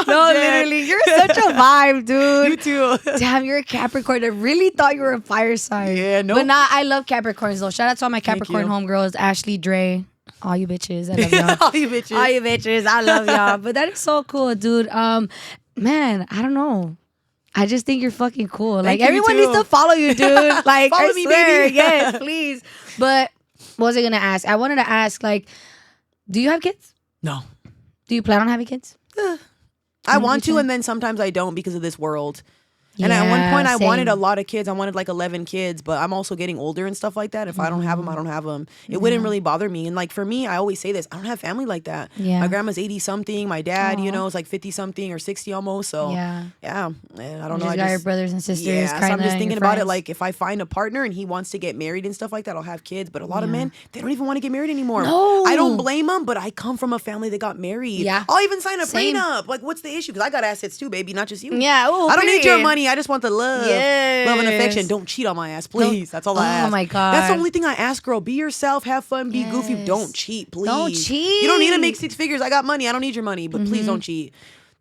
No, literally. You're such a vibe, dude. You too. Damn, you're a Capricorn. I really thought you were a fire sign. Yeah, no. But I love Capricorns, though. Shout out to all my Capricorn homegirls. Ashley, Dre. All you bitches. I love y'all. All you bitches. I love y'all. But that is so cool, dude. Man, I don't know. I just think you're fucking cool. Everyone needs to follow you, dude. Follow me, baby. Yes, please. But what was I gonna ask? I wanted to ask, do you have kids? No. Do you plan on having kids? I want to, and then sometimes I don't because of this world. And at one point, I wanted a lot of kids. I wanted 11 kids, but I'm also getting older and stuff like that. If I don't have them, I don't have them. It wouldn't really bother me. And for me, I always say this, I don't have family like that. Yeah. My grandma's 80-something. My dad, is 50-something or 60 almost. So, yeah. And I don't know. I got your brothers and sisters. Yeah, so I'm just thinking about it. If I find a partner and he wants to get married and stuff like that, I'll have kids. But a lot of men, they don't even want to get married anymore. No. I don't blame them, but I come from a family that got married. Yeah. I'll even sign a prenup. What's the issue? Because I got assets too, baby, not just you. Yeah. Ooh, I don't need your money. I just want the love. Yes. Love and affection. Don't cheat on my ass, please. That's all I ask. Oh my God. That's the only thing I ask, girl. Be yourself, have fun, be goofy. Don't cheat, please. Don't cheat. You don't need to make 6 figures. I got money. I don't need your money, but please don't cheat.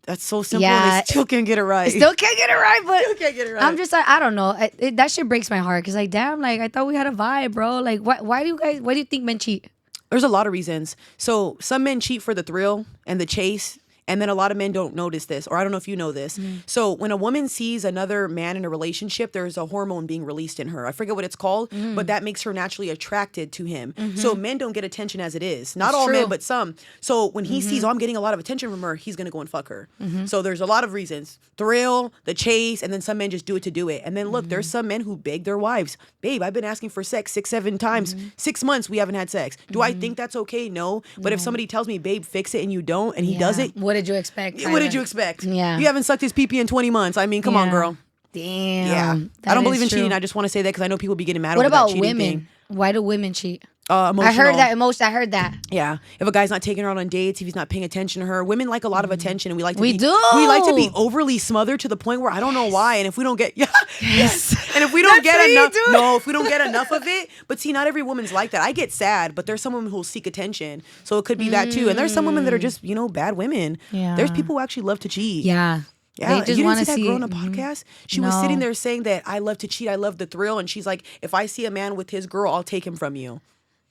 That's so simple. Yeah. They still can't get it right. Still can't get it right, but Still can't get it right. I'm just like, I don't know. That shit breaks my heart because like, damn, like I thought we had a vibe, bro. Like, why do you think men cheat? There's a lot of reasons. So some men cheat for the thrill and the chase. And then a lot of men don't notice this, or I don't know if you know this. So when a woman sees another man in a relationship, there's a hormone being released in her. I forget what it's called, but that makes her naturally attracted to him. So men don't get attention as it is. Not all men, but some. So when he sees, oh, I'm getting a lot of attention from her, he's going to go and fuck her. So there's a lot of reasons. Thrill, the chase, and then some men just do it to do it. And then look, there's some men who beg their wives, babe, I've been asking for sex 6, 7 times. 6 months, we haven't had sex. Do I think that's okay? No. But if somebody tells me, babe, fix it, and you don't, and he does it, What did you expect? what did you expect? Yeah. You haven't sucked his pee-pee in 20 months. I mean, come on, girl. Damn. Yeah. I don't believe in cheating. I just want to say that because I know people be getting mad over that What about cheating women? thing. Why do women cheat? Emotional. I heard that I heard that. Yeah. If a guy's not taking her out on dates, if he's not paying attention to her, women like a lot of attention, and we like to We be, do. We like to be overly smothered to the point where I don't know why. And if we don't get yes. And if we don't That's get what you enough, do. no, if we don't get enough of it, but see, not every woman's like that. I get sad, but there's some women who'll seek attention, so it could be that too. And there's some women that are just bad women. Yeah. There's people who actually love to cheat. Yeah. Yeah, They just you want didn't to see that see girl on a podcast? She was No. sitting there saying that I love to cheat, I love the thrill, and she's like, if I see a man with his girl, I'll take him from you.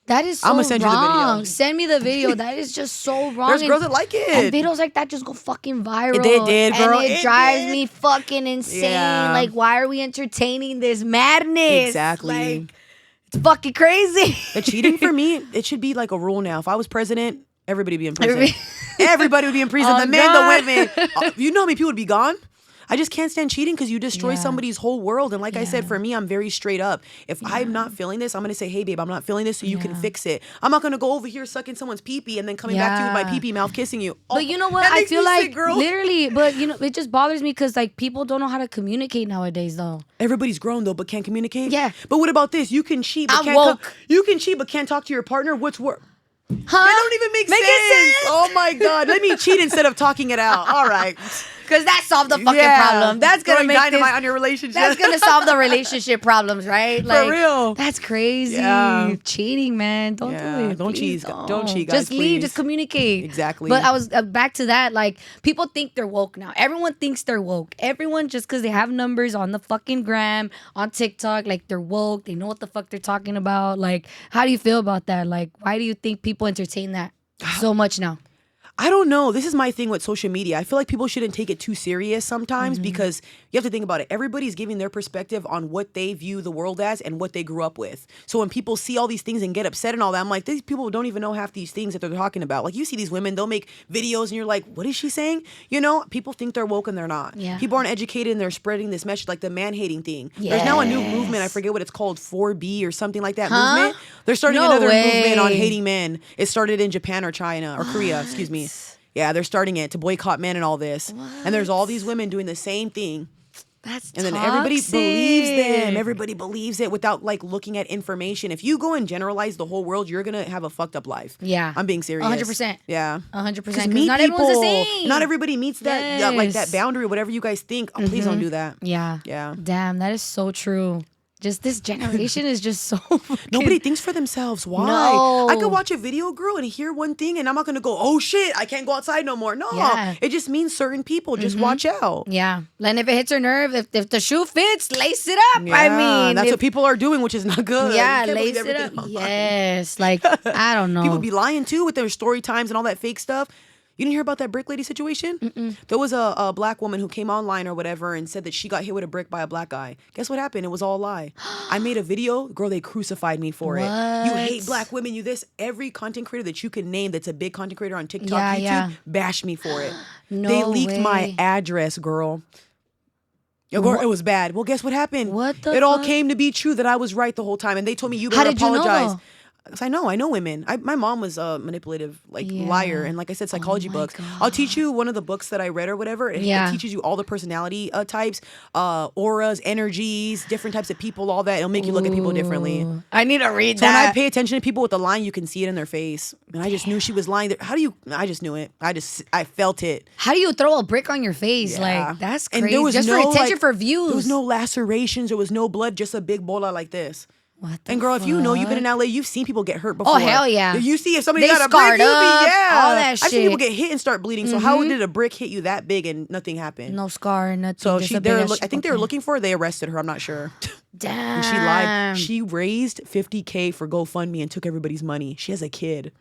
That is so I'ma send you the video. wrong. Send me the video. That is just so wrong. There's girls that like it. And videos like that just go fucking viral. They did, girl. And it It drives did. me fucking insane. Yeah. Like, why are we entertaining this madness? Exactly. Like, it's fucking crazy. The cheating for me, it should be like a rule now. If I was president, everybody would be in prison. Everybody would be in prison. Oh, the men, God. the women. You know how many people would be gone? I just can't stand cheating because you destroy somebody's whole world. And like I said, for me, I'm very straight up. If I'm not feeling this, I'm going to say, hey, babe, I'm not feeling this, so you can fix it. I'm not going to go over here sucking someone's pee-pee and then coming back to you with my pee-pee mouth kissing you. Oh, But you know what? that I makes feel me like sick, girl. literally, but you know, it just bothers me because like people don't know how to communicate nowadays, though. Everybody's grown though, but can't communicate. Yeah. But what about this? You can cheat, but I'm can't. woke. You can cheat, but can't talk to your partner. What's worse? Huh? That don't even make sense. Oh my God. Let me cheat instead of talking it out. All right. Because that solved the fucking problem. That's gonna Throwing make dynamite this. on your relationship. That's gonna solve the relationship problems, right? Like, real. That's crazy. Yeah. Cheating, man. Don't do it. Don't Please cheat. Don't cheat, guys, Just leave. please. Just communicate. Exactly. But I was back to that. Like, people think they're woke now. Everyone thinks they're woke. Everyone, just because they have numbers on the fucking gram, on TikTok, like they're woke. They know what the fuck they're talking about. Like, how do you feel about that? Like, why do you think people entertain that so much now? I don't know. This is my thing with social media. I feel like people shouldn't take it too serious sometimes because you have to think about it. Everybody's giving their perspective on what they view the world as and what they grew up with. So when people see all these things and get upset and all that, I'm like, these people don't even know half these things that they're talking about. Like, you see these women, they'll make videos and you're like, what is she saying? You know, people think they're woke and they're not. Yeah. People aren't educated and they're spreading this message, like the man-hating thing. There's now a new movement. I forget what it's called, 4B or something like that movement. They're starting No another way. movement on hating men. It started in Japan or China or Korea, excuse me. Yeah, they're starting it to boycott men and all this. And there's all these women doing the same thing. That's And then everybody believes them. Everybody believes it without like looking at information. If you go and generalize the whole world, you're going to have a fucked up life. Yeah. I'm being serious. 100%. Yeah. 100%. Because Meet not everyone's the same. Not everybody meets that like that Yes. boundary, whatever you guys think. Oh, please don't do that. Yeah. Yeah. Damn, that is so true. Just this generation is just so fucking... Nobody thinks for themselves. Why? No. I could watch a video, girl, and hear one thing, and I'm not going to go, oh, shit, I can't go outside no more. No. Yeah. It just means certain people. Just watch out. Yeah. And if it hits her nerve, if the shoe fits, lace it up. I Yeah, mean, that's if- what people are doing, which is not good. Yeah, You can't believe lace it everything up. online. Yes. Like, I don't know. People be lying too with their story times and all that fake stuff. You didn't hear about that brick lady situation? There was a black woman who came online or whatever and said that she got hit with a brick by a black guy. Guess what happened? It was all a lie. I made a video. Girl, they crucified me for it. You hate What? black women, you this. Every content creator that you can name that's a big content creator on TikTok, Yeah, YouTube, yeah. bashed me for it. No They leaked my way. address, girl. Yo, girl, it was bad. Well, guess what happened? What the It all fuck? came to be true that I was right the whole time. And they told me, you How better did you know, apologize. though? 'Cause I know women. My mom was a manipulative, like Yeah. liar, and like I said, psychology my books. God. I'll teach you one of the books that I read or whatever. It Yeah. teaches you all the personality types, auras, energies, different types of people, all that. It'll make you look at people differently. Ooh. I need to read So when I that. pay attention to people with the line, you can see it in their face, and I just knew she was lying. How do you? I just knew it. I felt it. How do you throw a brick on your face? Yeah. Like, that's And crazy. there was Just no, for attention, like, for views. There was no lacerations. There was no blood. Just a big bola like this. What the And girl, if you know you've been in fuck? LA, you've seen people get hurt before. Oh, hell yeah. You see if somebody They got a brick, scarred you'll up, be, yeah. all that I've seen shit. people get hit and start bleeding. So how did a brick hit you that big and nothing happened? No scar, nothing. So just she, a big ass I think they were fucking- looking for her. They arrested her. I'm not sure. Damn. And she lied. She raised $50K for GoFundMe and took everybody's money. She has a kid.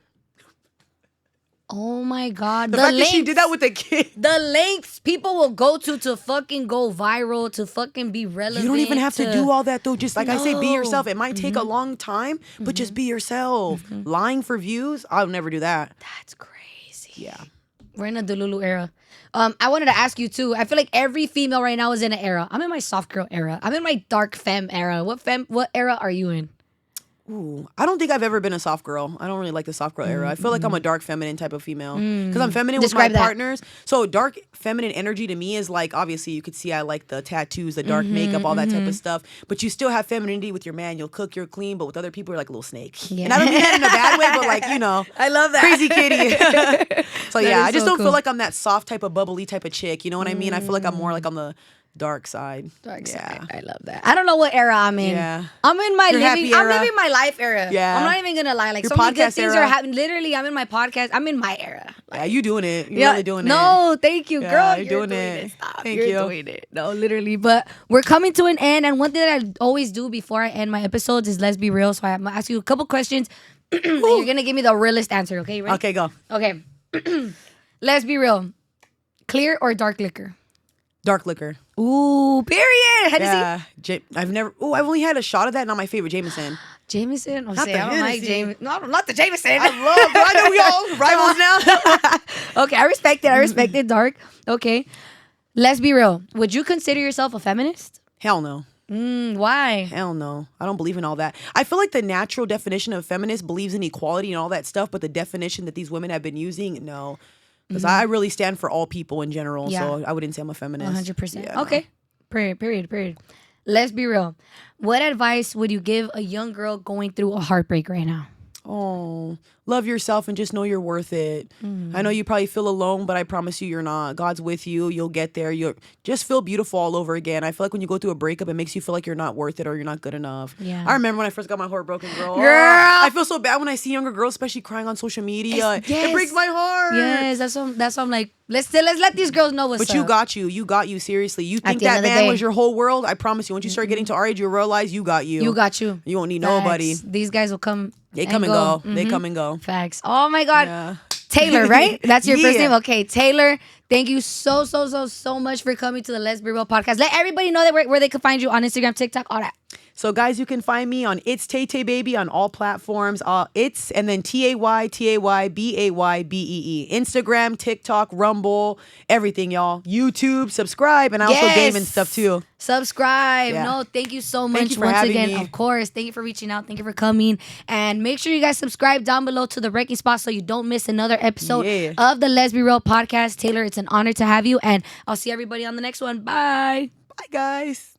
Oh my God. The fact that she did that with a kid. The lengths people will go to fucking go viral, to fucking be relevant. You don't even have to do all that though. Just like I say, be No. yourself. It might take a long time, but just be yourself. Lying for views, I'll never do that. That's crazy. Yeah. We're in a Delulu era. I wanted to ask you too. I feel like every female right now is in an era. I'm in my soft girl era. I'm in my dark femme era. What era are you in? Ooh, I don't think I've ever been a soft girl. I don't really like the soft girl era. I feel like I'm a dark feminine type of female because I'm feminine Describe with my that. partners. So dark feminine energy to me is like, obviously you could see I like the tattoos, the dark makeup, all that type of stuff. But you still have femininity with your man. You'll cook, you're clean. But with other people, you're like a little snake. Yeah. And I don't mean that in a bad way, but like, you know, I love that. crazy kitty. So yeah, is I just so don't cool. feel like I'm that soft type of bubbly type of chick. You know what I mean? I feel like I'm more like on the dark side. Dark Yeah. side. I love that. I don't know what era I'm in. Yeah. I'm in my Your living. happy I'm era. living my life era. Yeah. I'm not even gonna lie. Like Your so many good podcast things era. are happening. Literally, I'm in my podcast. I'm in my era. Yeah, you doing it. You're Yeah. really doing it. No, thank you, Yeah, girl. you're doing it. Stop. Thank You're you. doing it. No, literally. But we're coming to an end. And one thing that I always do before I end my episodes is let's be real. So I'm gonna ask you a couple questions. And you're gonna give me the realest answer. Okay, ready? Okay, go. Okay. Let's be real. Clear or dark liquor? Dark liquor. Ooh, period. Hennessy. Yeah. I've only had a shot of that. Not my favorite, Jameson. Jameson. I'm Not saying the I don't like Hennessy. Jameson. No, not the Jameson. I know we all rivals now. Okay, I respect it. I respect it. Dark. Okay. Let's be real. Would you consider yourself a feminist? Hell no. Why? Hell no. I don't believe in all that. I feel like the natural definition of feminist believes in equality and all that stuff, but the definition that these women have been using, no. Because I really stand for all people in general, Yeah. so I wouldn't say I'm a feminist. 100%. Yeah, no. Okay. Period. Let's be real. What advice would you give a young girl going through a heartbreak right now? Oh, love yourself and just know you're worth it. I know you probably feel alone, but I promise you, you're not. God's with you. You'll get there. You'll just feel beautiful all over again. I feel like when you go through a breakup, it makes you feel like you're not worth it or you're not good enough. Yeah. I remember when I first got my heart broken, girl. Girl! I feel so bad when I see younger girls, especially crying on social media. Yes. It breaks my heart. Yes, that's what I'm like. Let's let these girls know what's But up. you got you, seriously. You think the end that of the man day. was your whole world? I promise you, once you start getting to our age, you'll realize you got you. You got you. You won't need Facts. nobody. These guys will come. They come and go. Mhm. They come and go. Facts. Oh my God. Yeah. Taylor, right? That's your first Yeah. name? Okay, Taylor. Thank you so much for coming to the Let's Be Real podcast. Let everybody know that where they can find you on Instagram, TikTok, all that. So guys, you can find me on ItsTayTayBayBee on all platforms. It's and then TayTayBayBee. Instagram, TikTok, Rumble, everything, y'all. YouTube, subscribe, and I also Yes. game and stuff too. Subscribe. Yeah. No, thank you so much you for once having again. me. Of course. Thank you for reaching out. Thank you for coming. And make sure you guys subscribe down below to the Wrecking Spot so you don't miss another episode Yeah. of the Let's Be Real podcast. Taylor, it's an honor to have you. And I'll see everybody on the next one. Bye. Bye, guys.